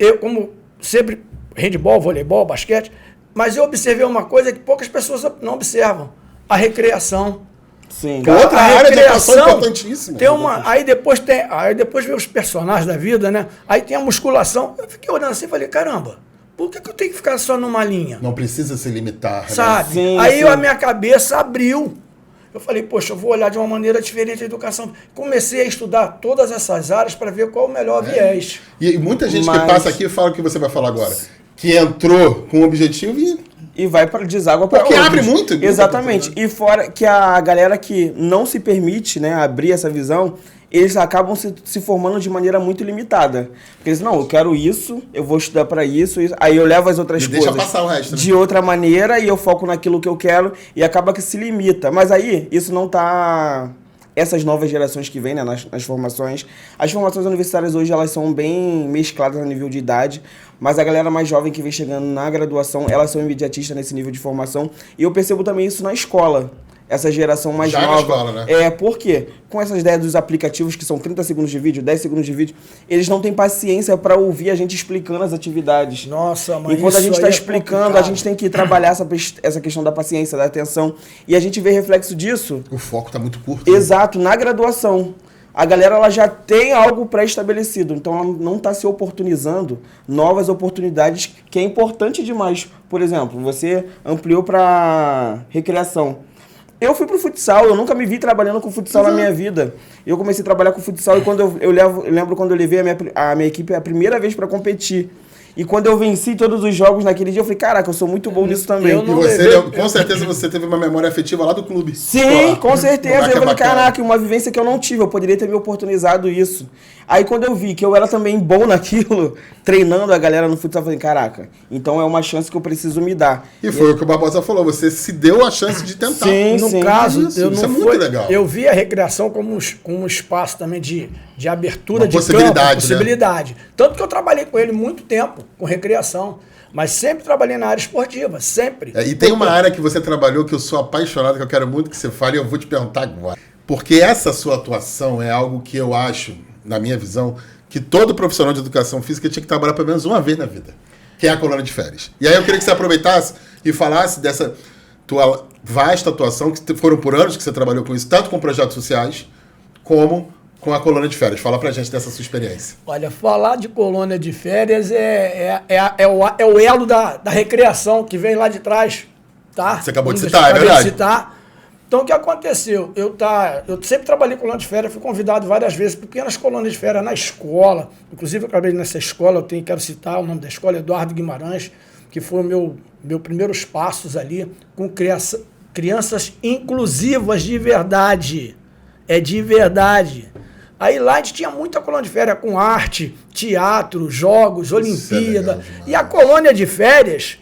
eu, como sempre, handebol, voleibol, basquete, mas eu observei uma coisa que poucas pessoas não observam: a recreação. Sim. Outra A área de atuação recreação importantíssima. Tem aí depois vem os personagens da vida, né? Aí tem a musculação. Eu fiquei olhando assim e falei, caramba, por que eu tenho que ficar só numa linha? Não precisa se limitar. Né? Sabe? Sim, Aí sim. a minha cabeça abriu. Eu falei, poxa, eu vou olhar de uma maneira diferente a educação. Comecei a estudar todas essas áreas para ver qual o melhor viés. E muita gente que Mas- passa aqui fala o que você vai falar agora. Que entrou com o objetivo E vai para deságua para Porque abre muito. Exatamente. E fora que a galera que não se permite, né, abrir essa visão, eles acabam se formando de maneira muito limitada. Porque eles, não, eu quero isso, eu vou estudar para isso, aí eu levo as outras E deixa coisas passar o resto, né? de outra maneira e eu foco naquilo que eu quero e acaba que se limita. Mas aí, isso não tá... Essas novas gerações que vêm, né, nas formações, as formações universitárias hoje elas são bem mescladas a nível de idade, mas a galera mais jovem que vem chegando na graduação, elas são imediatistas nesse nível de formação, e eu percebo também isso na escola. Essa geração mais Já na nova. escola, né? Por quê? Com essas ideias dos aplicativos que são 30 segundos de vídeo, 10 segundos de vídeo, eles não têm paciência para ouvir a gente explicando as atividades. Nossa, mas E quando a gente isso está aí é explicando, complicado. a gente tem que trabalhar essa questão da paciência, da atenção, e a gente vê reflexo disso. O foco tá muito curto. Né? Exato, na graduação. A galera ela já tem algo pré-estabelecido, então ela não está se oportunizando novas oportunidades, que é importante demais. Por exemplo, você ampliou para recreação. Eu fui pro futsal, eu nunca me vi trabalhando com futsal na minha vida. Eu comecei a trabalhar com futsal e quando eu lembro quando eu levei a minha equipe a primeira vez para competir. E quando eu venci todos os jogos naquele dia, eu falei, caraca, eu sou muito bom nisso também. eu E não você, levei- com certeza, você teve uma memória afetiva lá do clube. Sim, Pô, com certeza. como é que Eu é falei, bacana. caraca, uma vivência que eu não tive, eu poderia ter me oportunizado isso. Aí quando eu vi que eu era também bom naquilo, treinando a galera no futsal, eu falei, caraca, então é uma chance que eu preciso me dar. E foi o que o Barbosa falou, você se deu a chance de tentar. Sim, No caso, isso, eu isso não é muito foi- legal. Eu vi a recreação como um espaço também de abertura Uma de possibilidade, campo, né? possibilidade. Tanto que eu trabalhei com ele muito tempo, com recreação. Mas sempre trabalhei na área esportiva, sempre. E tem uma área que você trabalhou que eu sou apaixonado, que eu quero muito que você fale e eu vou te perguntar agora. Porque essa sua atuação é algo que eu acho, na minha visão, que todo profissional de educação física tinha que trabalhar pelo menos uma vez na vida, que é a coluna de férias. E aí eu queria que você aproveitasse e falasse dessa tua vasta atuação, que foram por anos que você trabalhou com isso, tanto com projetos sociais, como com a coluna de férias. Fala pra gente dessa sua experiência. Olha, falar de colônia de férias é o elo da recreação que vem lá de trás, tá? Você acabou de Como citar, é acabei de verdade. citar. Então, o que aconteceu? Eu sempre trabalhei com colônia de férias, fui convidado várias vezes para pequenas colônias de férias na escola. Inclusive, eu acabei nessa escola, quero citar o nome da escola, Eduardo Guimarães. que foi o meu primeiros passos ali com crianças inclusivas de verdade. É de verdade. Aí lá a gente tinha muita colônia de férias com arte, teatro, jogos, Olimpíada. E a colônia de férias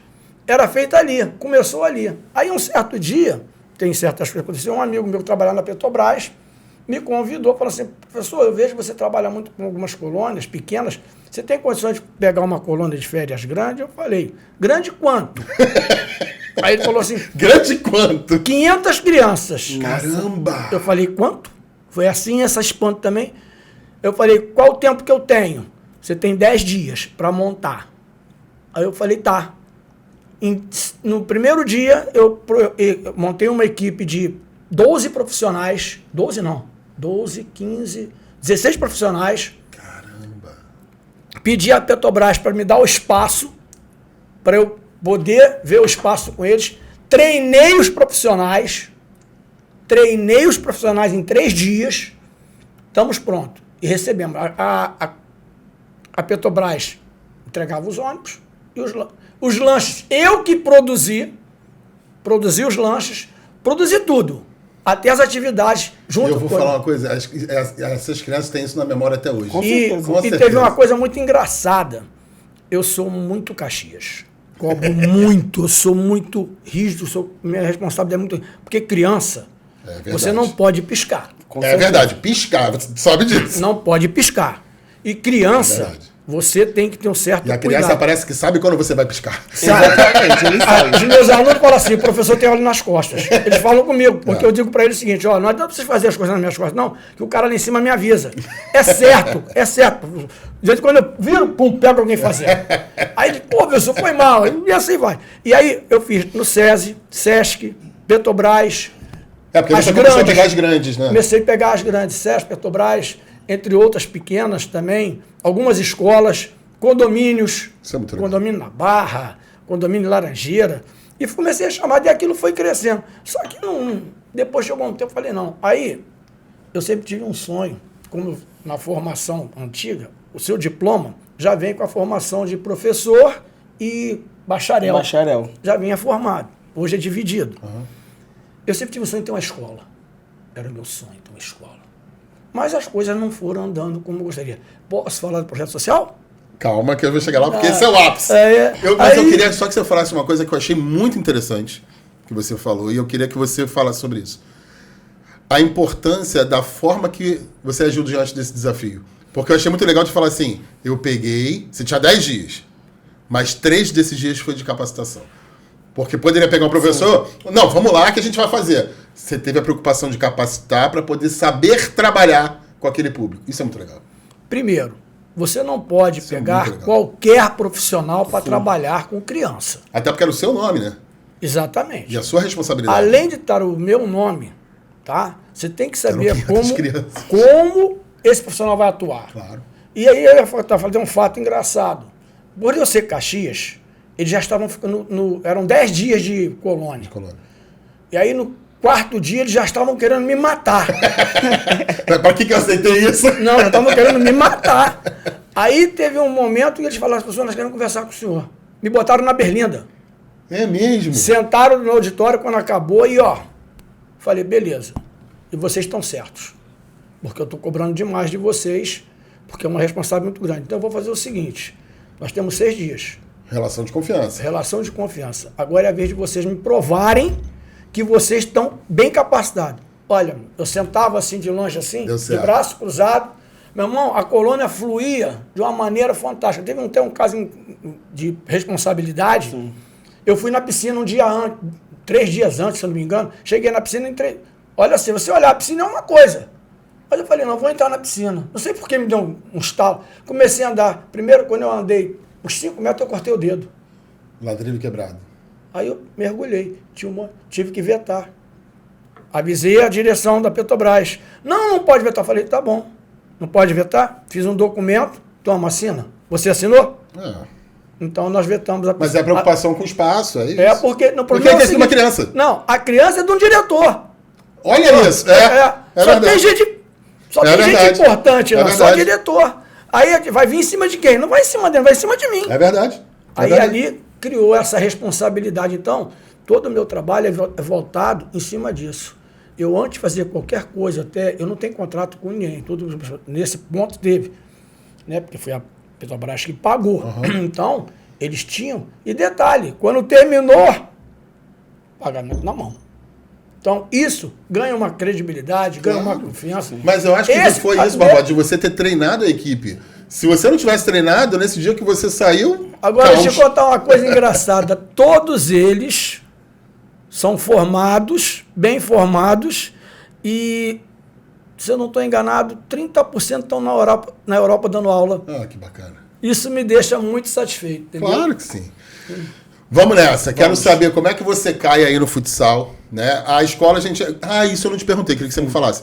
era feita ali, começou ali. Aí um certo dia, tem certas coisas que aconteceram, um amigo meu que trabalhava na Petrobras me convidou, falou assim, professor, eu vejo que você trabalha muito com algumas colônias pequenas, você tem condições de pegar uma colônia de férias grande? Eu falei, grande quanto? Aí ele falou assim... Grande quanto? 500 crianças. Caramba! Eu falei, quanto? Foi assim, essa espanto também. Eu falei, qual o tempo que eu tenho? Você tem 10 dias para montar. Aí eu falei, tá. No primeiro dia, eu montei uma equipe de 12 profissionais, 12 não, 12, 15, 16 profissionais. Caramba! Pedi a Petrobras para me dar o espaço, para eu poder ver o espaço com eles. Treinei os profissionais em 3 dias, estamos prontos. E recebemos. A Petrobras entregava os ônibus e os lanches. Eu que produzi os lanches, produzi tudo. Até as atividades junto com... Eu vou falar uma coisa, essas crianças têm isso na memória até hoje. E teve uma coisa muito engraçada. Eu sou muito Caxias. Cobro muito, eu sou muito rígido, minha responsabilidade é muito... Porque criança, você não pode piscar. É verdade, piscar, você sabe disso. Não pode piscar. E criança, você tem que ter um certo cuidado. E a criança parece que sabe quando você vai piscar. Exatamente, ele sabe. Os meus alunos falam assim, o professor tem olho nas costas. Eles falam comigo, porque eu digo para eles o seguinte, ó, não adianta vocês fazerem as coisas nas minhas costas, não, que o cara lá em cima me avisa. É certo. De vez em quando eu viro, pum, pego alguém fazendo. Aí ele, pô, professor, foi mal. E assim vai. E aí eu fiz no SESI, SESC, Petrobras. Porque você começou a pegar as grandes, né? Comecei a pegar as grandes, SESC, Petrobras, entre outras pequenas também, algumas escolas, condomínios, condomínio na Barra, condomínio Laranjeira, e comecei a chamar, e aquilo foi crescendo. Só que depois chegou um tempo, eu falei, não. Aí, eu sempre tive um sonho, como na formação antiga, o seu diploma já vem com a formação de professor e bacharel. Já vinha formado, hoje é dividido. Eu sempre tive o sonho de ter uma escola. Era o meu sonho, ter uma escola. Mas as coisas não foram andando como eu gostaria. Posso falar do projeto social? Calma que eu vou chegar lá, porque esse é o ápice. Eu queria só que você falasse uma coisa que eu achei muito interessante, que você falou, e eu queria que você falasse sobre isso. A importância da forma que você agiu diante desse desafio. Porque eu achei muito legal de falar assim, eu peguei, você tinha 10 dias, mas 3 desses dias foi de capacitação. Porque poderia pegar um professor, não, vamos lá que a gente vai fazer. Você teve a preocupação de capacitar para poder saber trabalhar com aquele público. Isso é muito legal. Primeiro, você não pode pegar qualquer profissional para trabalhar com criança. Até porque era o seu nome, né? Exatamente. E a sua responsabilidade. Além de estar o meu nome, tá? Você tem que saber como esse profissional vai atuar. Claro. E aí eu ia fazer um fato engraçado. Por eu ser Caxias, eles já estavam ficando eram 10 dias de colônia. E aí no 4º dia eles já estavam querendo me matar. Para que eu aceitei isso? Não, já estavam querendo me matar. Aí teve um momento que eles falaram, as pessoas, nós queremos conversar com o senhor. Me botaram na berlinda. É mesmo? Sentaram no auditório quando acabou e falei, beleza. E vocês estão certos. Porque eu estou cobrando demais de vocês, porque é uma responsabilidade muito grande. Então eu vou fazer o seguinte, nós temos 6 dias. Relação de confiança. Relação de confiança. Agora é a vez de vocês me provarem que vocês estão bem capacitados. Olha, eu sentava assim de longe, assim, de braço cruzado. Meu irmão, a colônia fluía de uma maneira fantástica. Teve até um caso de responsabilidade. Sim. Eu fui na piscina um dia antes, 3 dias antes, se eu não me engano. Cheguei na piscina e entrei. Olha assim, você olhar, a piscina é uma coisa. Mas eu falei, não, vou entrar na piscina. Não sei por que me deu um estalo. Comecei a andar. Primeiro, quando eu andei uns 5 metros, eu cortei o dedo. Ladrilho quebrado. Aí eu mergulhei. Tive que vetar. Avisei a direção da Petrobras. Não pode vetar. Falei, tá bom. Não pode vetar? Fiz um documento. Toma, assina. Você assinou? Então nós vetamos a piscina. Mas é preocupação com o espaço, é isso? É porque... Porque é uma criança. Não, a criança é de um diretor. Olha isso. Só tem gente... Só tem gente importante lá, só diretor. Aí vai vir em cima de quem? Não vai em cima dele, vai em cima de mim. É verdade. Aí ali criou essa responsabilidade. Então, todo o meu trabalho é voltado em cima disso. Eu, antes de fazer qualquer coisa, até eu não tenho contrato com ninguém. Tudo nesse ponto teve. Né? Porque foi a Petrobras que pagou. Então, eles tinham. E detalhe, quando terminou, pagamento na mão. Então, isso ganha uma credibilidade, ganha uma confiança. Mas eu acho que não foi isso, Barbosa, de você ter treinado a equipe. Se você não tivesse treinado, nesse dia que você saiu... Agora, deixa eu contar uma coisa engraçada. Todos eles são formados, bem formados, e, se eu não estou enganado, 30% estão na Europa dando aula. Ah, que bacana. Isso me deixa muito satisfeito. Entendeu? Claro que sim. Vamos nessa. Quero saber como é que você cai aí no futsal, né? A escola, a gente... isso eu não te perguntei, queria que você me falasse.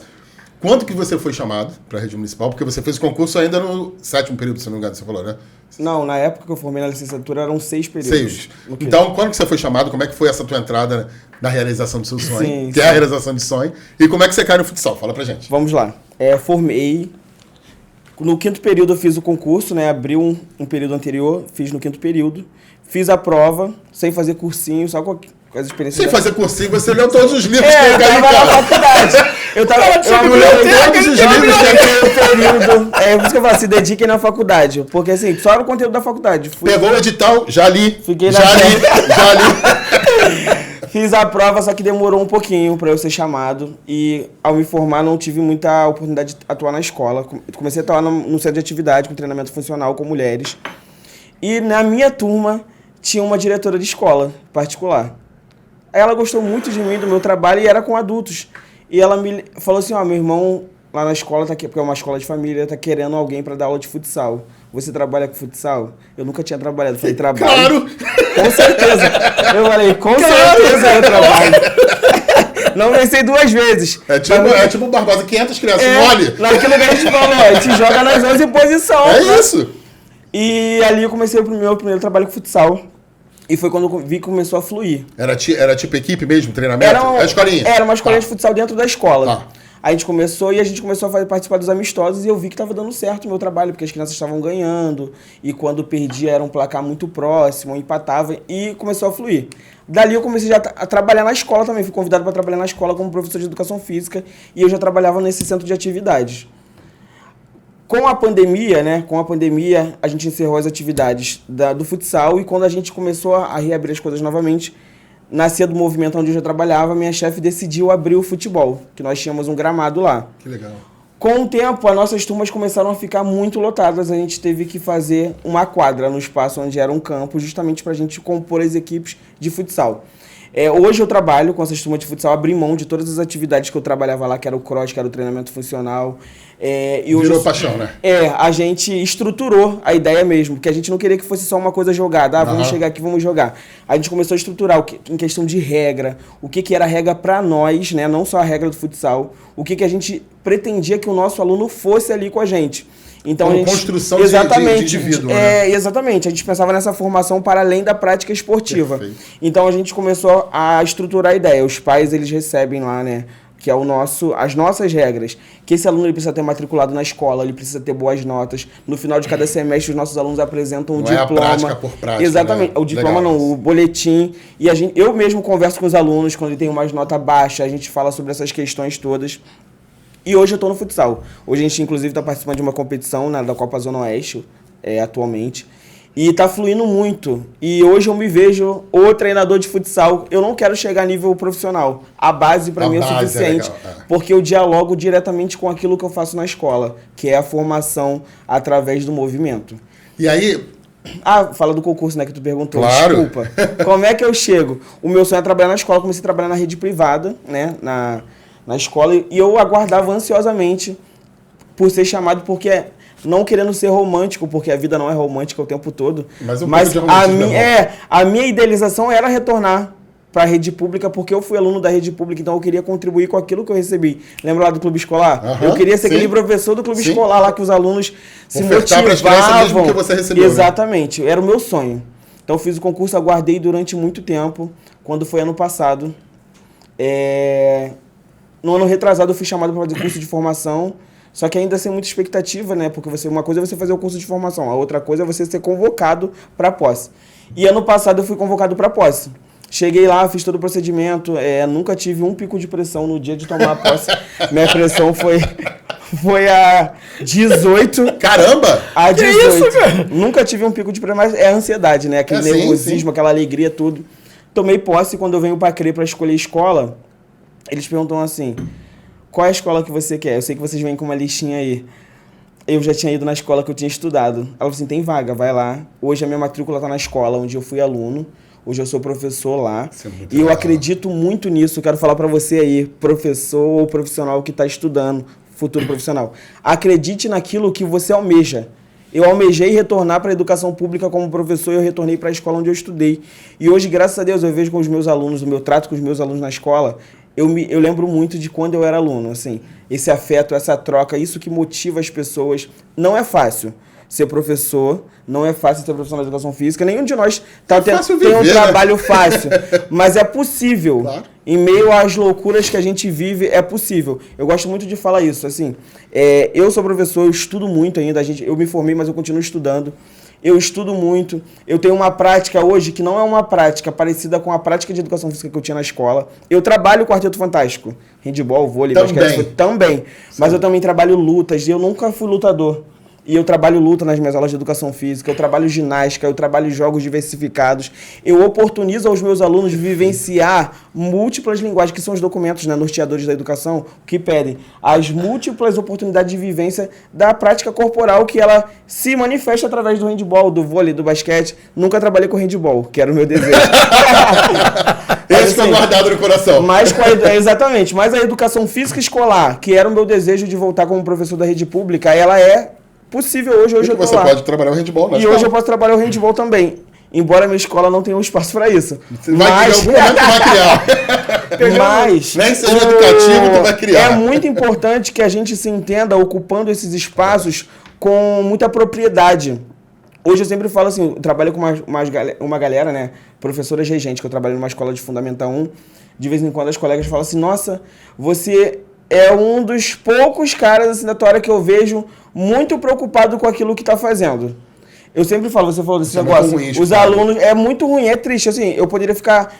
Quando que você foi chamado para a rede municipal? Porque você fez o concurso ainda no 7º período, se não me engano, você falou, né? Não, na época que eu formei na licenciatura eram 6 períodos. 6. Então, quando que você foi chamado? Como é que foi essa tua entrada na realização do seu sonho? Sim, que é a realização de sonho. E como é que você cai no futsal? Fala pra gente. Vamos lá. Formei. No 5º período eu fiz o concurso, né? Abri um período anterior, fiz no 5º período. Fiz a prova, sem fazer cursinho, só com as experiências. Sem fazer cursinho, você leu todos os livros que eu tava na faculdade. Eu leu todos os livros daquele período. É por isso que eu falo, se dediquem na faculdade. Porque assim, só era o conteúdo da faculdade. Pegou o edital, já li. Fiquei já li. Fiz a prova, só que demorou um pouquinho para eu ser chamado. E ao me formar, não tive muita oportunidade de atuar na escola. Comecei a atuar no centro de atividade, com treinamento funcional com mulheres. E na minha turma, tinha uma diretora de escola particular. Aí ela gostou muito de mim, do meu trabalho, e era com adultos. E ela me falou assim, meu irmão lá na escola, porque é uma escola de família, tá querendo alguém para dar aula de futsal. Você trabalha com futsal? Eu nunca tinha trabalhado. Eu falei, trabalho. Claro! Com certeza. Eu falei, com certeza eu trabalho. Não pensei 2 vezes. É tipo Barbosa, 500 crianças, mole. Naquilo que a gente falou, a gente joga nas 11 posições. É isso. E ali eu comecei o meu primeiro trabalho com futsal. E foi quando eu vi que começou a fluir. Era tipo equipe mesmo, treinamento? Era escolinha? Era uma escolinha de futsal dentro da escola. Tá. A gente começou a participar dos amistosos e eu vi que estava dando certo o meu trabalho, porque as crianças estavam ganhando e quando perdia era um placar muito próximo, empatava e começou a fluir. Dali eu comecei já a trabalhar na escola também, fui convidado para trabalhar na escola como professor de educação física e eu já trabalhava nesse centro de atividades. Com a pandemia, a gente encerrou as atividades do futsal e quando a gente começou a reabrir as coisas novamente, nascia do movimento onde eu já trabalhava, minha chefe decidiu abrir o futebol, que nós tínhamos um gramado lá. Que legal. Com o tempo, as nossas turmas começaram a ficar muito lotadas, a gente teve que fazer uma quadra no espaço onde era um campo, justamente para a gente compor as equipes de futsal. Hoje eu trabalho com essas turmas de futsal, abri mão de todas as atividades que eu trabalhava lá, que era o cross, que era o treinamento funcional. E hoje, virou paixão, né? A gente estruturou a ideia mesmo, porque a gente não queria que fosse só uma coisa jogada. Vamos chegar aqui, vamos jogar. A gente começou a estruturar em questão de regra, o que era a regra para nós, né? Não só a regra do futsal, o que a gente pretendia que o nosso aluno fosse ali com a gente. Então, a gente, construção de indivíduo, né? Exatamente. A gente pensava nessa formação para além da prática esportiva. Perfeito. Então, a gente começou a estruturar a ideia. Os pais, eles recebem lá, né? Que é as nossas regras. Que esse aluno ele precisa ter matriculado na escola, ele precisa ter boas notas. No final de cada semestre, os nossos alunos apresentam um diploma. É a prática por prática, exatamente. Né? O diploma legal. não, o boletim. E eu mesmo converso com os alunos quando ele tem uma nota baixa, a gente fala sobre essas questões todas. E hoje eu estou no futsal. Hoje a gente, inclusive, está participando de uma competição da Copa Zona Oeste, atualmente. E está fluindo muito. E hoje eu me vejo o treinador de futsal. Eu não quero chegar a nível profissional. A base para mim é o suficiente. Porque eu dialogo diretamente com aquilo que eu faço na escola, que é a formação através do movimento. E aí... fala do concurso, né, que tu perguntou. Claro. Desculpa. Como é que eu chego? O meu sonho é trabalhar na escola. Comecei a trabalhar na rede privada, né, na escola, e eu aguardava ansiosamente por ser chamado, porque não querendo ser romântico, porque a vida não é romântica o tempo todo, mas a minha idealização era retornar para a rede pública, porque eu fui aluno da rede pública, então eu queria contribuir com aquilo que eu recebi. Lembra lá do clube escolar? Eu queria ser aquele professor do clube escolar lá, que os alunos se motivavam. Mesmo que você recebeu, exatamente, né? Era o meu sonho. Então eu fiz o concurso, aguardei durante muito tempo. Quando foi ano passado, no ano retrasado eu fui chamado para fazer curso de formação Só que ainda sem muita expectativa, né? Porque uma coisa é você fazer o curso de formação, a outra coisa é você ser convocado para posse. E ano passado eu fui convocado para posse. Cheguei lá, fiz todo o procedimento, nunca tive um pico de pressão no dia de tomar a posse. Minha pressão foi a 18. Caramba! A 18. Que isso, cara? Nunca tive um pico de pressão, mas é a ansiedade, né? Aquele nervosismo, sim. aquela alegria, tudo. Tomei posse, quando eu venho para CRE para escolher escola, eles perguntam assim, qual é a escola que você quer? Eu sei que vocês vêm com uma listinha aí. Eu já tinha ido na escola que eu tinha estudado. Ela falou assim, tem vaga, vai lá. Hoje a minha matrícula está na escola onde eu fui aluno. Hoje eu sou professor lá. E eu acredito muito nisso. Eu quero falar para você aí, professor ou profissional que está estudando, futuro profissional. Acredite naquilo que você almeja. Eu almejei retornar para a educação pública como professor e eu retornei para a escola onde eu estudei. E hoje, graças a Deus, eu vejo com os meus alunos, o meu trato com os meus alunos na escola, eu lembro muito de quando eu era aluno, assim, esse afeto, essa troca, isso que motiva as pessoas. Não é fácil ser professor, não é fácil ser profissional de educação física, nenhum de nós tem um trabalho fácil, mas é possível. Claro. Em meio às loucuras que a gente vive, é possível. Eu gosto muito de falar isso, assim, eu sou professor, eu estudo muito ainda, eu me formei, mas eu continuo estudando. Eu estudo muito, eu tenho uma prática hoje que não é uma prática parecida com a prática de educação física que eu tinha na escola. Eu trabalho Quarteto Fantástico, handebol, vôlei, basquete, também. Mas eu também trabalho lutas, e eu nunca fui lutador. E eu trabalho luta nas minhas aulas de educação física, eu trabalho ginástica, eu trabalho jogos diversificados. Eu oportunizo aos meus alunos vivenciar múltiplas linguagens, que são os documentos, né, norteadores da educação, que pedem as múltiplas oportunidades de vivência da prática corporal, que ela se manifesta através do handebol, do vôlei, do basquete. Nunca trabalhei com handebol, que era o meu desejo. Esse foi guardado no coração. Exatamente. Mas a educação física escolar, que era o meu desejo de voltar como professor da rede pública, ela é possível hoje eu tô você lá. Pode trabalhar o handebol, né? E hoje eu posso trabalhar o handebol também. Embora a minha escola não tenha um espaço para isso. Você vai criar algum momento que vai criar. Mas nem seja educativo, tu vai criar. É muito importante que a gente se entenda ocupando esses espaços com muita propriedade. Hoje eu sempre falo assim, eu trabalho com uma galera, né? Professoras regentes, que eu trabalho numa escola de Fundamental 1. De vez em quando as colegas falam assim, nossa, você é um dos poucos caras assim, da tua área que eu vejo muito preocupado com aquilo que está fazendo. Eu sempre falo, você falou desse negócio, ruim, os alunos, é muito ruim, é triste, assim, eu poderia ficar,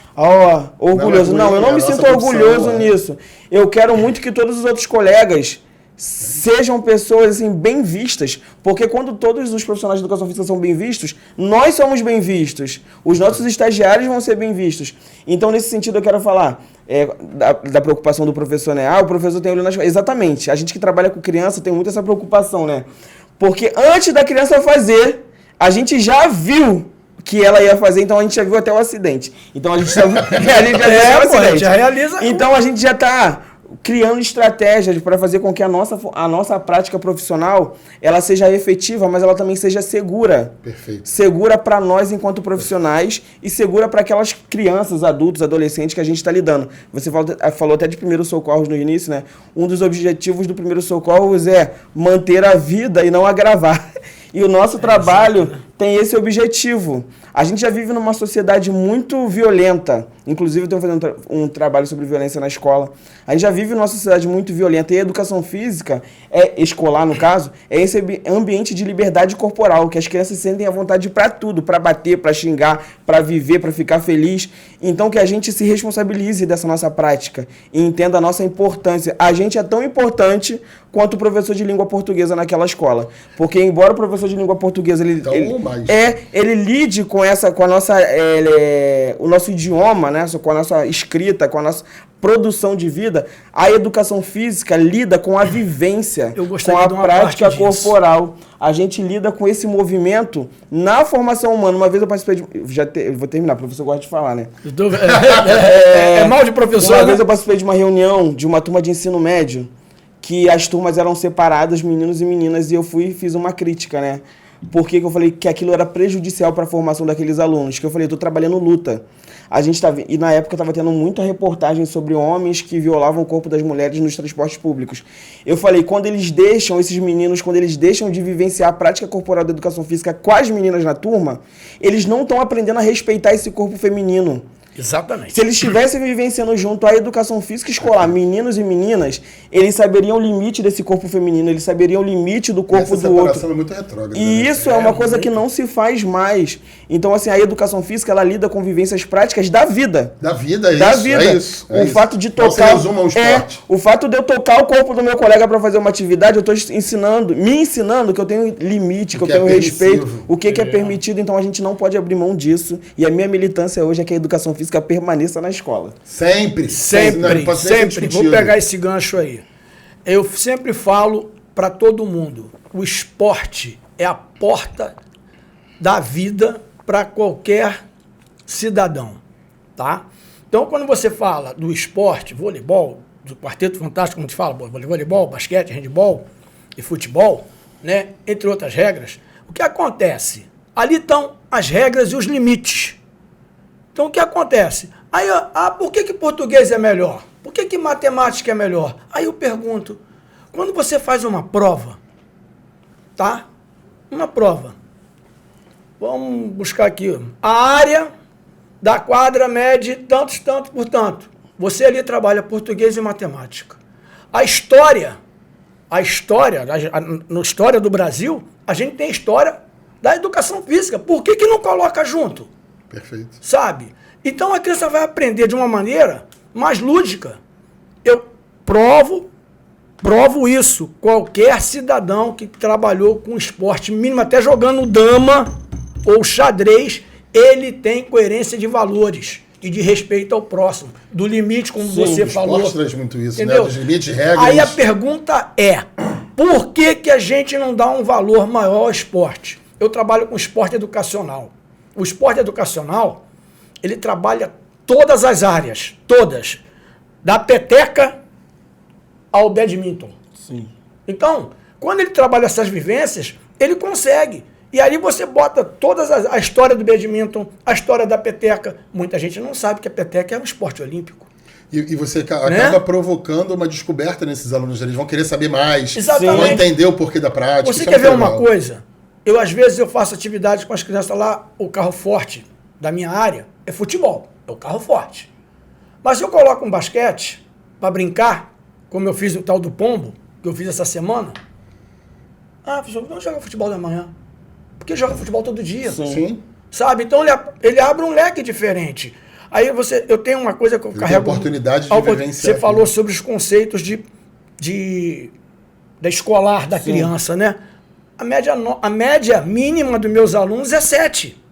orgulhoso. Não, eu não me sinto orgulhoso nisso. Eu quero muito que todos os outros colegas sejam pessoas assim, bem vistas, porque quando todos os profissionais de educação física são bem vistos, nós somos bem vistos, os nossos estagiários vão ser bem vistos. Então, nesse sentido, eu quero falar da preocupação do professor, né? O professor tem olho nas... Exatamente, a gente que trabalha com criança tem muito essa preocupação, né? Porque antes da criança fazer, a gente já viu que ela ia fazer, então a gente já viu até o acidente. Então a gente já viu o acidente. Já realiza. Então a gente já está criando estratégias para fazer com que a nossa prática profissional ela seja efetiva, mas ela também seja segura. Perfeito. Segura para nós enquanto profissionais e segura para aquelas crianças, adultos, adolescentes que a gente está lidando. Você falou até de primeiros socorros no início, né? Um dos objetivos do primeiros socorros é manter a vida e não agravar. E o nosso trabalho tem esse objetivo. A gente já vive numa sociedade muito violenta. Inclusive, eu estou fazendo um trabalho sobre violência na escola. A gente já vive numa sociedade muito violenta. E a educação física, escolar no caso, é esse ambiente de liberdade corporal, que as crianças sentem a vontade para tudo, para bater, para xingar, para viver, para ficar feliz. Então, que a gente se responsabilize dessa nossa prática e entenda a nossa importância. A gente é tão importante quanto o professor de língua portuguesa naquela escola. Porque, embora o professor de língua portuguesa ele lide com a nossa, o nosso idioma, né? Com a nossa escrita, com a nossa produção de vida, a educação física lida com a vivência, com a prática corporal. A gente lida com esse movimento na formação humana. Uma vez eu participei eu vou terminar, o professor gosta de falar, né? É mal de professor. Uma vez eu participei de uma reunião de uma turma de ensino médio, que as turmas eram separadas, meninos e meninas, e eu fiz uma crítica, né? Porque eu falei que aquilo era prejudicial para a formação daqueles alunos. Que eu falei, eu estou trabalhando luta. E na época estava tendo muita reportagem sobre homens que violavam o corpo das mulheres nos transportes públicos. Eu falei, esses meninos, quando eles deixam de vivenciar a prática corporal da educação física com as meninas na turma, eles não estão aprendendo a respeitar esse corpo feminino. Exatamente. Se eles estivessem vivenciando junto a educação física escolar, meninos e meninas, eles saberiam o limite desse corpo feminino, eles saberiam o limite do corpo Essa do outro. separação é muito retrógrada. E né? isso é uma coisa que não se faz mais. Então, assim, a educação física, ela lida com vivências práticas da vida. Da vida, é Da isso. vida. É isso, é o isso. fato de Não se tocar. resume ao esporte. O fato de eu tocar o corpo do meu colega para fazer uma atividade, eu estou me ensinando que eu tenho limite, que eu que é tenho respeito, permissivo. o que é permitido, então a gente não pode abrir mão disso. E a minha militância hoje é que a educação física permaneça na escola. Sempre. Não Sempre, pode nem ser sempre. Vou discutido. pegar esse gancho aí. Eu sempre falo para todo mundo, o esporte é a porta da vida para qualquer cidadão, tá? Então, quando você fala do esporte, voleibol, do quarteto fantástico, como a gente fala, voleibol, basquete, handebol e futebol, né, entre outras regras, o que acontece? Ali estão as regras e os limites. Então, o que acontece? Aí, por que português é melhor? Por que matemática é melhor? Aí eu pergunto, quando você faz uma prova, tá? Uma prova. Vamos buscar aqui. A área da quadra mede tanto por tanto. Você ali trabalha português e matemática. A história, na história do Brasil, a gente tem a história da educação física. Por que não coloca junto? Perfeito. Sabe? Então a criança vai aprender de uma maneira mais lúdica. Eu provo isso. Qualquer cidadão que trabalhou com esporte mínimo, até jogando dama ou xadrez, ele tem coerência de valores e de respeito ao próximo. Do limite, como você falou. O esporte traz muito isso, entendeu? né? Dos limites, regras. Aí a pergunta é, por que a gente não dá um valor maior ao esporte? Eu trabalho com esporte educacional. O esporte educacional, ele trabalha todas as áreas, todas. Da peteca ao badminton. Sim. Então, quando ele trabalha essas vivências, ele consegue. E aí você bota toda a história do badminton, a história da peteca. Muita gente não sabe que a peteca é um esporte olímpico. E você acaba provocando uma descoberta nesses alunos. Eles vão querer saber mais, Exatamente. vão entender o porquê da prática. Você Isso quer é ver muito uma legal. coisa? Às vezes, eu faço atividades com as crianças lá, o carro forte da minha área é futebol, é o carro forte. Mas eu coloco um basquete para brincar, como eu fiz o tal do pombo, que eu fiz essa semana. Professor, vamos jogar futebol da manhã. Porque joga futebol todo dia. Sim. Sabe? Então ele abre um leque diferente. Aí eu tenho uma coisa que eu carrego. Tem oportunidade de vivenciar. Você falou sobre os conceitos da escolar da criança, né? A média mínima dos meus alunos é 7.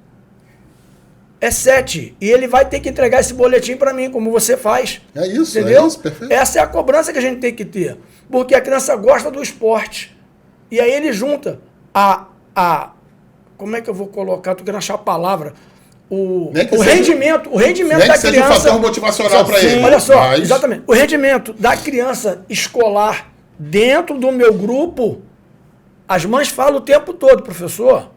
É 7. E ele vai ter que entregar esse boletim para mim, como você faz. É isso, entendeu? é isso, perfeito. Essa é a cobrança que a gente tem que ter. Porque a criança gosta do esporte. E aí ele junta como é que eu vou colocar? Tô querendo achar a palavra. O rendimento nem da que seja criança. um fator motivacional para ele. Olha só, Mas... exatamente. O rendimento da criança escolar dentro do meu grupo, as mães falam o tempo todo, professor,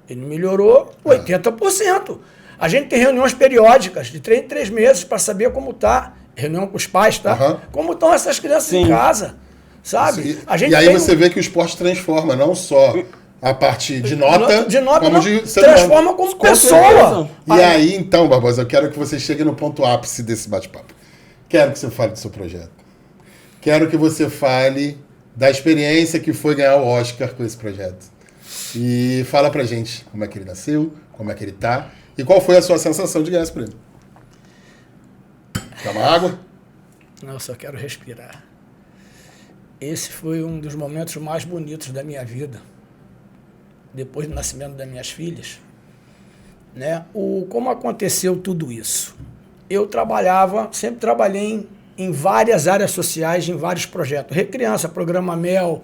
ele melhorou 80%. A gente tem reuniões periódicas, de 3 em 3 meses, para saber como está. Reunião com os pais, tá? Uhum. Como estão essas crianças em casa, sabe? E aí você vê que o esporte transforma, não só a parte de nota, como de ser transforma como pessoa. E aí, então, Barbosa, eu quero que você chegue no ponto ápice desse bate-papo. Quero que você fale do seu projeto. Quero que você fale da experiência que foi ganhar o Oscar com esse projeto. E fala pra gente como é que ele nasceu, como é que ele tá, e qual foi a sua sensação de ganhar esse prêmio. Quer uma água? Não, só quero respirar. Esse foi um dos momentos mais bonitos da minha vida. Depois do nascimento das minhas filhas, né? Como aconteceu tudo isso? Eu sempre trabalhei em várias áreas sociais, em vários projetos. Recriança, Programa MEL,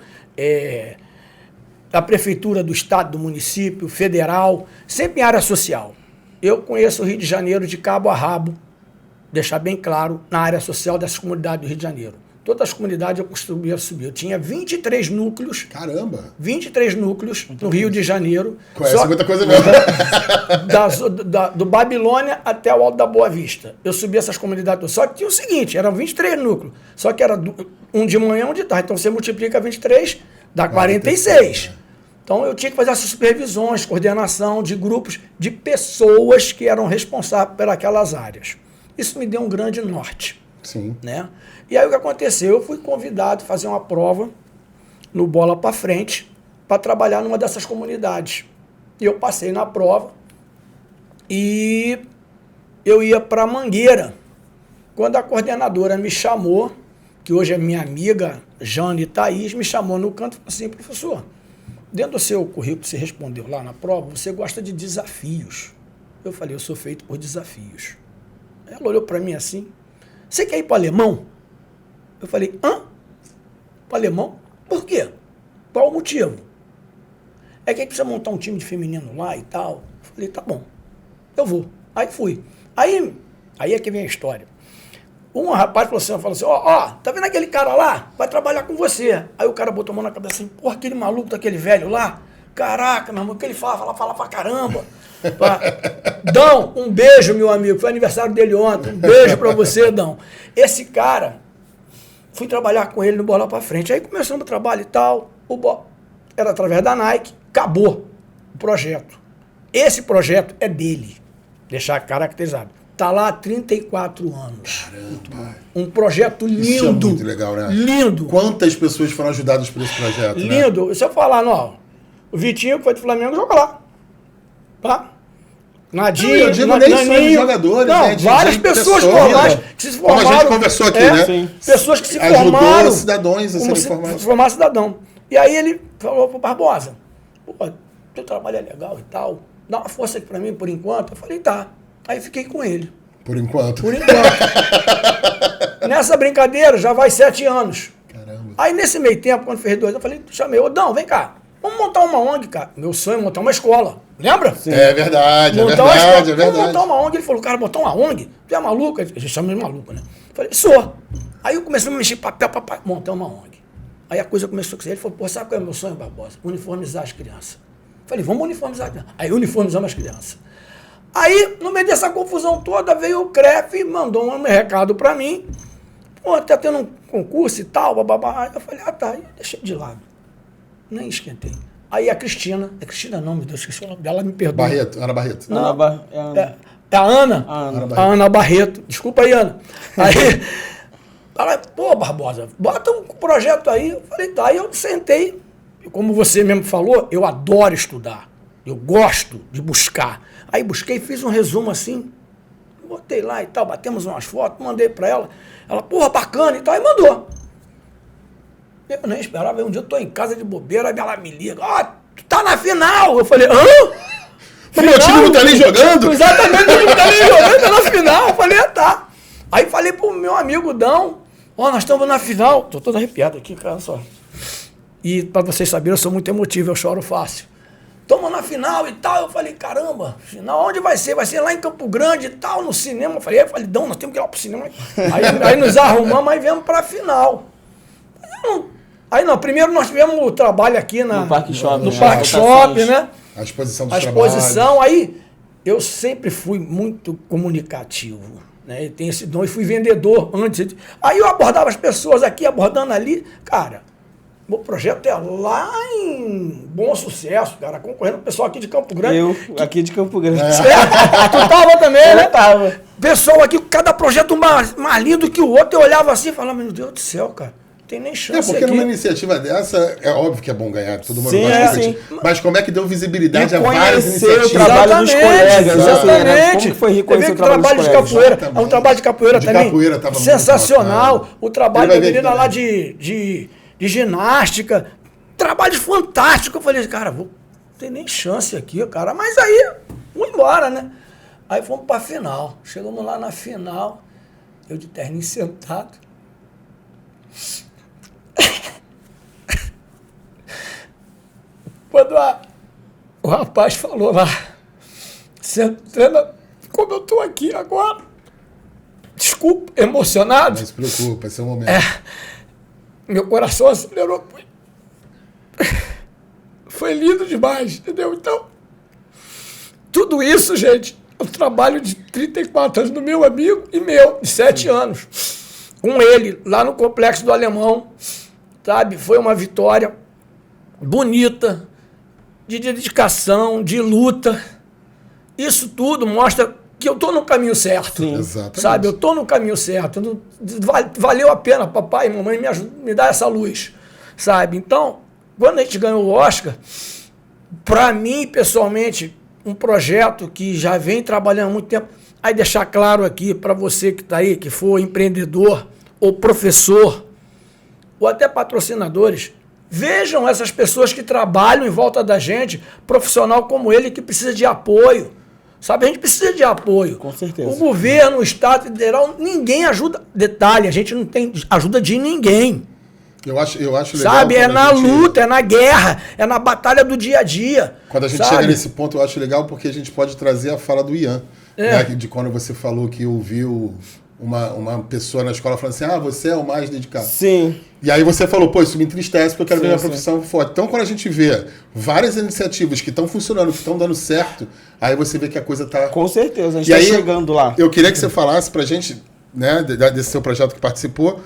da Prefeitura do Estado, do município, federal, sempre em área social. Eu conheço o Rio de Janeiro de cabo a rabo, deixar bem claro, na área social dessas comunidades do Rio de Janeiro. Todas as comunidades eu costumava subir. Eu tinha 23 núcleos. Caramba! 23 núcleos no Rio de Janeiro. Conhece muita coisa mesmo. Do Babilônia até o Alto da Boa Vista. Eu subi essas comunidades todas. Só que tinha o seguinte, eram 23 núcleos. Só que era um de manhã e um de tarde. Então você multiplica 23, dá 46. Então eu tinha que fazer essas supervisões, coordenação de grupos de pessoas que eram responsáveis por aquelas áreas. Isso me deu um grande norte. Sim. Né? E aí o que aconteceu? Eu fui convidado a fazer uma prova no Bola para Frente para trabalhar numa dessas comunidades. E eu passei na prova e eu ia para Mangueira. Quando a coordenadora me chamou, que hoje é minha amiga Jane Thaís, me chamou no canto e falou assim: professor, dentro do seu currículo, você respondeu lá na prova, você gosta de desafios. Eu falei: eu sou feito por desafios. Ela olhou para mim assim: você quer ir para o Alemão? Eu falei: hã? Para o Alemão? Por quê? Qual o motivo? É que a gente precisa montar um time de feminino lá e tal. Eu falei: tá bom, eu vou. Aí fui. Aí é que vem a história. Um rapaz falou assim, ó, tá vendo aquele cara lá? Vai trabalhar com você. Aí o cara botou a mão na cabeça assim: porra, aquele maluco daquele velho lá? Caraca, meu irmão, o que ele fala pra caramba. Dão, um beijo, meu amigo. Foi aniversário dele ontem. Um beijo pra você, Dão. Esse cara, fui trabalhar com ele no Bola pra Frente. Aí começamos o trabalho e tal. Era através da Nike. Acabou o projeto. Esse projeto é dele. Deixar caracterizado. Tá lá há 34 anos. Caramba. Um projeto lindo. Isso é muito legal, né? Lindo. Quantas pessoas foram ajudadas por esse projeto, Lindo. né? Se eu falar, não, o Vitinho, que foi do Flamengo, joga lá. Tá? Nadinho, Eu digo nem só de jogadores, não, né? várias pessoas formadas que se formaram. Como a gente conversou aqui, né? Sim. Pessoas que se Ajudou formaram. cidadãos a serem formados. Formar cidadão. E aí ele falou pro Barbosa: pô, teu trabalho é legal e tal, dá uma força aqui pra mim por enquanto. Eu falei: tá. Aí fiquei com ele. Por enquanto. Por enquanto. Nessa brincadeira já vai 7 anos. Caramba. Aí nesse meio tempo, quando fez 2, eu falei, chamei: ô Dão, vem cá, vamos montar uma ONG, cara. Meu sonho é montar uma escola. Lembra? Sim. É verdade, Montar uma escola. é verdade. Vamos montar uma ONG. Ele falou: cara, botar uma ONG? Tu é maluco? A gente chama de maluco, né? Eu falei: sou. Aí eu comecei a mexer papel para montar uma ONG. Aí a coisa começou a crescer. Ele falou: pô, sabe qual é o meu sonho, Barbosa? Uniformizar as crianças. Eu falei: vamos uniformizar as crianças. Aí uniformizamos as crianças. Aí, no meio dessa confusão toda, veio o CREF e mandou um recado pra mim. Pô, tá tendo um concurso e tal, bababá. Aí eu falei: ah, tá. Aí deixei de lado. Nem esquentei. Aí a Cristina, não, meu Deus, esqueci o nome dela, me perdoa. Ana Barreto. Não, É a Ana. A Ana Barreto. Desculpa aí, Ana. Aí, ela: pô, Barbosa, bota um projeto aí. Eu falei: tá. Aí eu sentei. Como você mesmo falou, eu adoro estudar. Eu gosto de buscar. Aí busquei, fiz um resumo assim, botei lá e tal, batemos umas fotos, mandei pra ela. Ela: porra, bacana e tal, e mandou. Eu nem esperava, aí um dia eu tô em casa de bobeira, aí ela me liga: ó, tu tá na final. Eu falei: hã? O meu time não tá nem jogando? Exatamente, o time não tá nem jogando, tá na final. Eu falei: tá. Aí falei pro meu amigo Dão: ó, nós estamos na final. Tô todo arrepiado aqui, cara, só. E pra vocês saberem, eu sou muito emotivo, eu choro fácil. Estamos na final e tal. Eu falei: caramba, final onde vai ser? Vai ser lá em Campo Grande e tal, no cinema. Eu falei: Dão, nós temos que ir lá pro cinema. Aí nos arrumamos e viemos pra final. Aí não, primeiro nós tivemos o trabalho aqui no Parque Shopping. No Parque Shopping, né? A exposição dos A trabalhos. exposição, aí eu sempre fui muito comunicativo, né? Eu tenho esse dom e fui vendedor antes. Aí eu abordava as pessoas aqui, abordando ali. Cara, meu projeto é lá em Bom Sucesso, cara, concorrendo com o pessoal aqui de Campo Grande. Eu, aqui de Campo Grande. Tu tava também, né? Eu tava. Pessoal aqui, cada projeto mais lindo que o outro, eu olhava assim e falava: meu Deus do céu, cara, não tem nem chance porque aqui. numa iniciativa dessa, é óbvio que é bom ganhar, todo mundo Sim, gosta de sim. competir. Mas como é que deu visibilidade E a várias conhecer iniciativas? o trabalho dos colegas, Exatamente. né? Como foi reconhecer Você vê o que o trabalho de trabalho dos capoeira, colegas. é um trabalho de capoeira De também capoeira tava muito sensacional. bacana. O trabalho Ele vai da ver menina que- lá de ginástica, trabalho fantástico. Eu falei: cara, não tem nem chance aqui, cara. Mas aí, vamos embora, né? Aí fomos pra final. Chegamos lá na final, eu de terninho sentado. Quando o rapaz falou lá: Santana, como eu tô aqui agora, desculpa, emocionado, Não se preocupa, esse é o momento. meu coração acelerou. Foi lindo demais, entendeu? Então, tudo isso, gente, é o trabalho de 34 anos do meu amigo e meu, de 7 anos. Com ele, lá no Complexo do Alemão, sabe? Foi uma vitória bonita, de dedicação, de luta. Isso tudo mostra que eu tô no caminho certo. Sim. Exatamente. Sabe? Eu tô no caminho certo. Valeu a pena, papai e mamãe me dá essa luz. Sabe? Então, quando a gente ganhou o Oscar, para mim, pessoalmente, um projeto que já vem trabalhando há muito tempo. Aí deixar claro aqui para você que está aí, que for empreendedor ou professor, ou até patrocinadores, vejam essas pessoas que trabalham em volta da gente, profissional como ele, que precisa de apoio. Sabe, a gente precisa de apoio. Com certeza. O governo, o Estado federal, ninguém ajuda. Detalhe, a gente não tem ajuda de ninguém. Eu acho legal. Sabe, é na luta, é na guerra, é na batalha do dia a dia. Quando a gente sabe? chega nesse ponto, eu acho legal porque a gente pode trazer a fala do Ian. Né, de quando você falou que ouviu uma pessoa na escola falando assim, você é o mais dedicado. Sim. E aí você falou, pô, isso me entristece porque eu quero ver minha sim. profissão forte. Então, quando a gente vê várias iniciativas que estão funcionando, que estão dando certo, aí você vê que a coisa tá... Com certeza, a gente E está aí, chegando lá. Eu queria que você falasse pra gente, né, desse seu projeto que participou,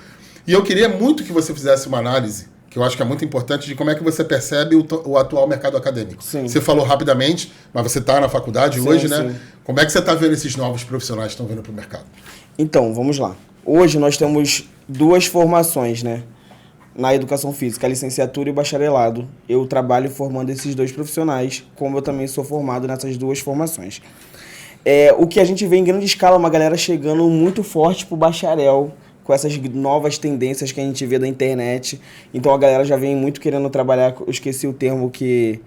e eu queria muito que você fizesse uma análise, que eu acho que é muito importante, de como é que você percebe o atual mercado acadêmico. Sim. Você falou rapidamente, mas você está na faculdade Sim, hoje, né? sim. Como é que você está vendo esses novos profissionais que estão vindo para o mercado? Então, vamos lá. Hoje nós temos 2 formações, né? Na educação física, a licenciatura e o bacharelado. Eu trabalho formando esses 2 profissionais, como eu também sou formado nessas 2 formações. O que a gente vê em grande escala, uma galera chegando muito forte pro bacharel, com essas novas tendências que a gente vê da internet. Então a galera já vem muito querendo trabalhar, eu esqueci o termo que...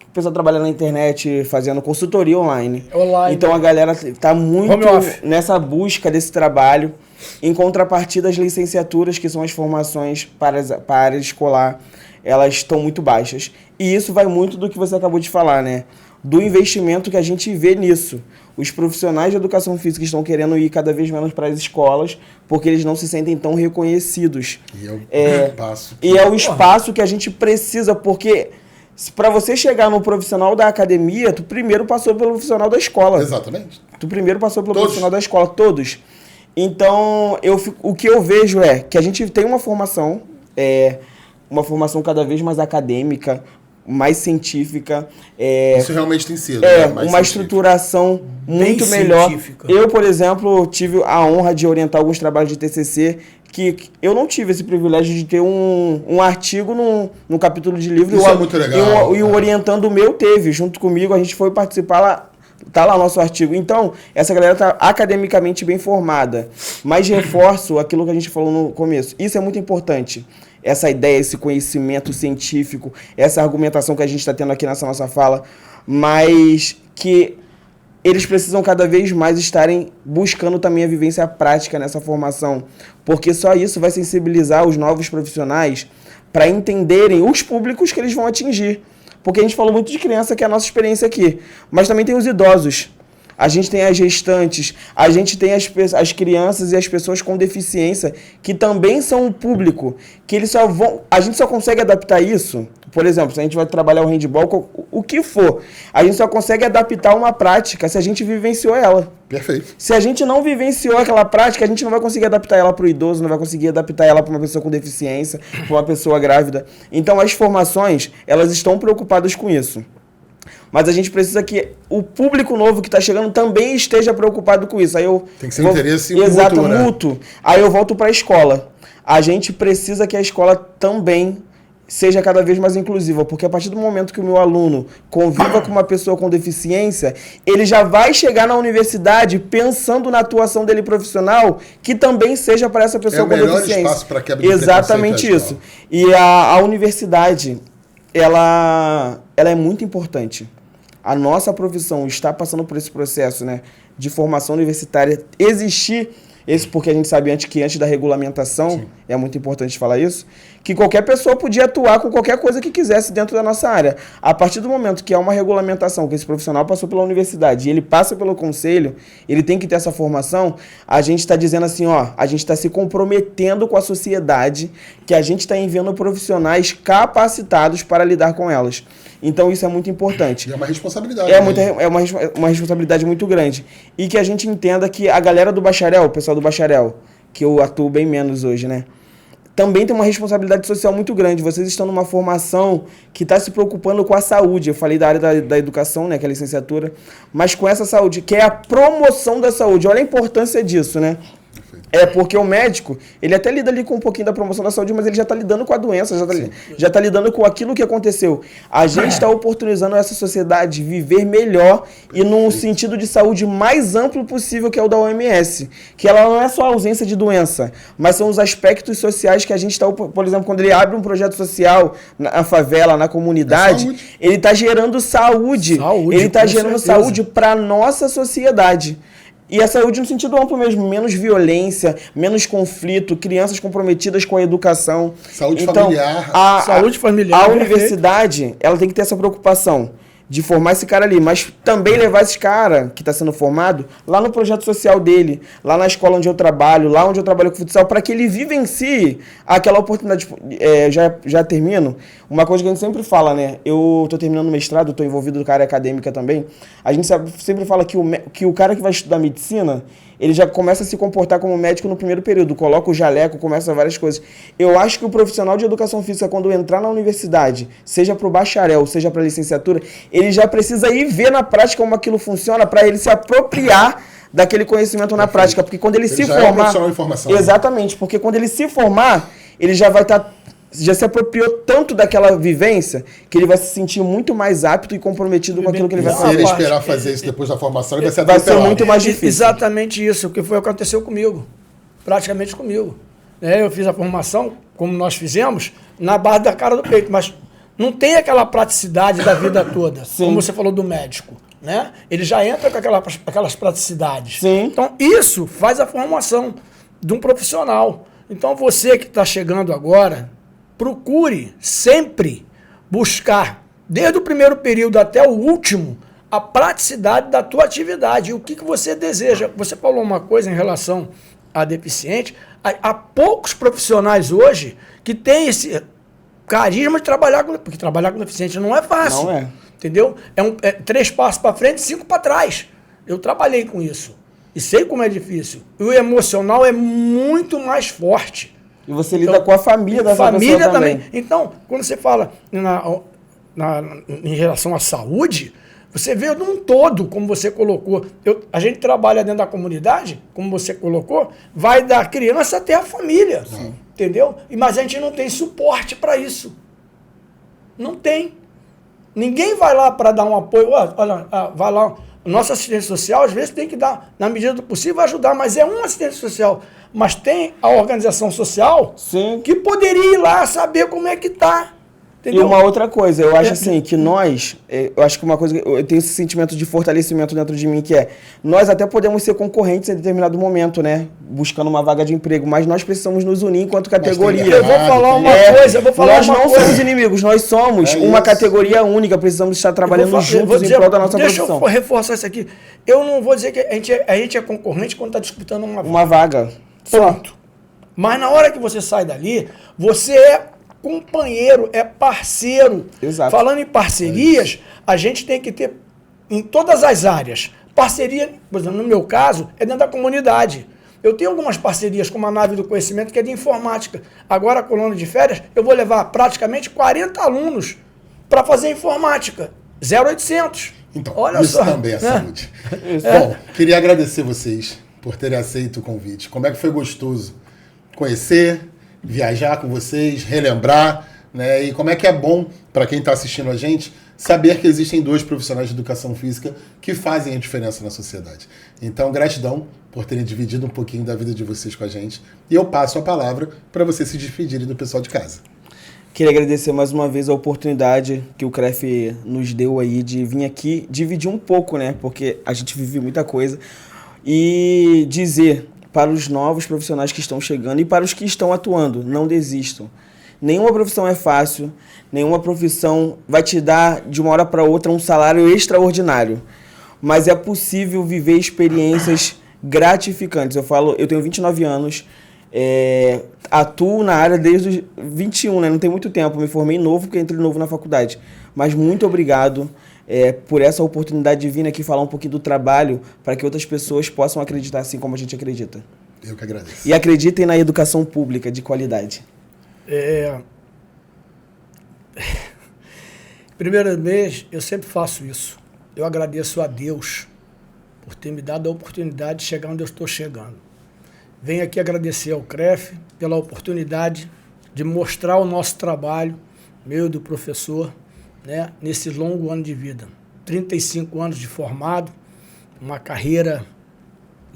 O pessoal trabalha na internet fazendo consultoria online. Então a galera está muito nessa busca desse trabalho. Em contrapartida, as licenciaturas, que são as formações para a área escolar, elas estão muito baixas. E isso vai muito do que você acabou de falar, né? Do investimento que a gente vê nisso. Os profissionais de educação física estão querendo ir cada vez menos para as escolas porque eles não se sentem tão reconhecidos. E é o espaço. E é o espaço que a gente precisa, porque... Para você chegar no profissional da academia, tu primeiro passou pelo profissional da escola. Exatamente. Tu primeiro passou pelo profissional da escola, todos. Então, o que eu vejo é que a gente tem uma formação cada vez mais acadêmica, mais científica. Isso realmente tem sido. Uma estruturação muito melhor. Científica. Eu, por exemplo, tive a honra de orientar alguns trabalhos de TCC que eu não tive esse privilégio de ter um artigo num capítulo de livro. Isso é muito legal. E o orientando meu teve, junto comigo, a gente foi participar lá. Tá lá o nosso artigo. Então, essa galera tá academicamente bem formada. Mas reforço aquilo que a gente falou no começo. Isso é muito importante. Essa ideia, esse conhecimento científico, essa argumentação que a gente está tendo aqui nessa nossa fala, mas que eles precisam cada vez mais estarem buscando também a vivência prática nessa formação, porque só isso vai sensibilizar os novos profissionais para entenderem os públicos que eles vão atingir. Porque a gente falou muito de criança, que é a nossa experiência aqui, mas também tem os idosos. A gente tem as gestantes, a gente tem as crianças e as pessoas com deficiência, que também são um público, que eles só vão... A gente só consegue adaptar isso, por exemplo, se a gente vai trabalhar o handball, o que for, a gente só consegue adaptar uma prática se a gente vivenciou ela. Perfeito. Se a gente não vivenciou aquela prática, a gente não vai conseguir adaptar ela para o idoso, não vai conseguir adaptar ela para uma pessoa com deficiência, para uma pessoa grávida. Então, as formações, elas estão preocupadas com isso. Mas a gente precisa que o público novo que está chegando também esteja preocupado com isso. Aí tem que ser interesse mútuo, exato, né? mútuo. Aí eu volto para a escola. A gente precisa que a escola também seja cada vez mais inclusiva, porque a partir do momento que o meu aluno conviva com uma pessoa com deficiência, ele já vai chegar na universidade pensando na atuação dele profissional, que também seja para essa pessoa com deficiência. É o melhor espaço para quebra de exatamente isso. E a universidade, ela é muito importante. A nossa profissão está passando por esse processo, né, de formação universitária, porque a gente sabe antes da regulamentação, sim, é muito importante falar isso, que qualquer pessoa podia atuar com qualquer coisa que quisesse dentro da nossa área. A partir do momento que há uma regulamentação, que esse profissional passou pela universidade e ele passa pelo conselho, ele tem que ter essa formação, a gente está dizendo assim, a gente está se comprometendo com a sociedade, que a gente está enviando profissionais capacitados para lidar com elas. Então isso é muito importante. E é uma responsabilidade. É uma responsabilidade muito grande. E que a gente entenda que a galera do bacharel, o pessoal do bacharel, que eu atuo bem menos hoje, né? também tem uma responsabilidade social muito grande. Vocês estão numa formação que está se preocupando com a saúde. Eu falei da área da educação, né, que é a licenciatura, mas com essa saúde, que é a promoção da saúde. Olha a importância disso, né? É porque o médico, ele até lida ali com um pouquinho da promoção da saúde, mas ele já está lidando com a doença, já tá lidando com aquilo que aconteceu. A gente está oportunizando essa sociedade viver melhor e num sentido de saúde mais amplo possível, que é o da OMS. Que ela não é só a ausência de doença, mas são os aspectos sociais que a gente está, por exemplo, quando ele abre um projeto social na favela, na comunidade, ele está gerando saúde. Ele está gerando saúde para a nossa sociedade. E a saúde no sentido amplo mesmo, menos violência, menos conflito, crianças comprometidas com a educação. Saúde familiar. Saúde familiar. A universidade, ela tem que ter essa preocupação de formar esse cara ali, mas também levar esse cara que está sendo formado lá no projeto social dele, lá na escola onde eu trabalho, lá onde eu trabalho com futsal, para que ele vivencie aquela oportunidade. Já termino. Uma coisa que a gente sempre fala, né? Eu estou terminando o mestrado, estou envolvido com a área acadêmica também. A gente sempre fala que o cara que vai estudar medicina, ele já começa a se comportar como médico no primeiro período, coloca o jaleco, começa várias coisas. Eu acho que o profissional de educação física, quando entrar na universidade, seja para o bacharel, seja para a licenciatura, ele já precisa ir ver na prática como aquilo funciona, para ele se apropriar daquele conhecimento na prática. Porque quando ele se formar... É um profissional em formação. Exatamente, porque quando ele se formar, ele já vai estar... já se apropriou tanto daquela vivência que ele vai se sentir muito mais apto e comprometido com aquilo que ele vai fazer. Se ele esperar fazer isso depois da formação, ele vai ser muito mais difícil. Exatamente isso, que foi o que aconteceu comigo, praticamente comigo. Eu fiz a formação, como nós fizemos, na base da cara do peito, mas não tem aquela praticidade da vida toda, como você falou do médico. Né? Ele já entra com aquelas praticidades. Sim. Então, isso faz a formação de um profissional. Então, você que está chegando agora, procure sempre buscar, desde o primeiro período até o último, a praticidade da tua atividade. O que você deseja. Você falou uma coisa em relação a deficiente. Há poucos profissionais hoje que têm esse carisma de trabalhar com... Porque trabalhar com deficiente não é fácil. Não é. Entendeu? É 3 passos para frente, 5 para trás. Eu trabalhei com isso. E sei como é difícil. E o emocional é muito mais forte. E você lida com a família da família pessoa também. Então, quando você fala em relação à saúde, você vê num todo, como você colocou. A gente trabalha dentro da comunidade, como você colocou, vai da criança até a família. Sim. Entendeu? Mas a gente não tem suporte para isso. Não tem. Ninguém vai lá para dar um apoio. Olha, vai lá. Nossa assistência social, às vezes, tem que dar, na medida do possível, ajudar, mas é uma assistência social. Mas tem a organização social que poderia ir lá saber como é que está. Entendeu? E uma outra coisa, eu acho assim, que nós, eu acho que uma coisa, eu tenho esse sentimento de fortalecimento dentro de mim, que é, nós até podemos ser concorrentes em determinado momento, né, buscando uma vaga de emprego, mas nós precisamos nos unir enquanto categoria. Eu vou falar uma coisa, nós não somos inimigos, nós somos uma categoria única, precisamos estar trabalhando juntos em prol da nossa profissão. Deixa eu reforçar isso aqui. Eu não vou dizer que a gente é concorrente quando está disputando uma vaga. Ponto. Mas na hora que você sai dali, você é companheiro, é parceiro. Exato. Falando em parcerias, a gente tem que ter em todas as áreas. Parceria, por exemplo, no meu caso, é dentro da comunidade. Eu tenho algumas parcerias com a nave do conhecimento que é de informática. Agora, a colônia de férias, eu vou levar praticamente 40 alunos para fazer informática. 0800. Então, olha isso só, também é saúde. Bom, queria agradecer vocês por terem aceito o convite. Como é que foi gostoso conhecer, viajar com vocês, relembrar, né? E como é que é bom para quem está assistindo a gente saber que existem 2 profissionais de educação física que fazem a diferença na sociedade. Então, gratidão por terem dividido um pouquinho da vida de vocês com a gente. E eu passo a palavra para vocês se despedirem do pessoal de casa. Queria agradecer mais uma vez a oportunidade que o CREF nos deu aí de vir aqui dividir um pouco, né? Porque a gente vive muita coisa. E dizer para os novos profissionais que estão chegando e para os que estão atuando, não desistam. Nenhuma profissão é fácil, nenhuma profissão vai te dar de uma hora para outra um salário extraordinário, mas é possível viver experiências gratificantes. Eu tenho 29 anos, atuo na área desde os 21, né? Não tem muito tempo, me formei novo porque entrei novo na faculdade, mas muito obrigado por essa oportunidade de vir aqui falar um pouquinho do trabalho para que outras pessoas possam acreditar assim como a gente acredita. Eu que agradeço. E acreditem na educação pública de qualidade. Primeiro mês, eu sempre faço isso. Eu agradeço a Deus por ter me dado a oportunidade de chegar onde eu estou chegando. Venho aqui agradecer ao CREF pela oportunidade de mostrar o nosso trabalho, meu e do professor, né, nesse longo ano de vida. 35 anos de formado, uma carreira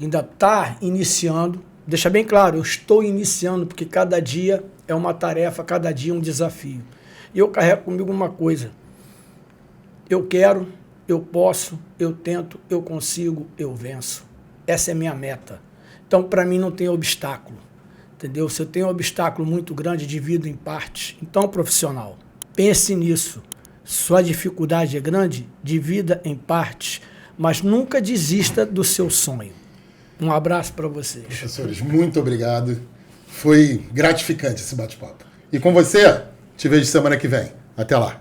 ainda está iniciando. Deixa bem claro, eu estou iniciando, porque cada dia é uma tarefa, cada dia um desafio. E eu carrego comigo uma coisa. Eu quero, eu posso, eu tento, eu consigo, eu venço. Essa é a minha meta. Então, para mim, não tem obstáculo. Entendeu? Se eu tenho um obstáculo muito grande, divido em partes. Então, profissional, pense nisso. Sua dificuldade é grande, divida em partes, mas nunca desista do seu sonho. Um abraço para vocês. Professores, muito obrigado. Foi gratificante esse bate-papo. E com você, te vejo semana que vem. Até lá.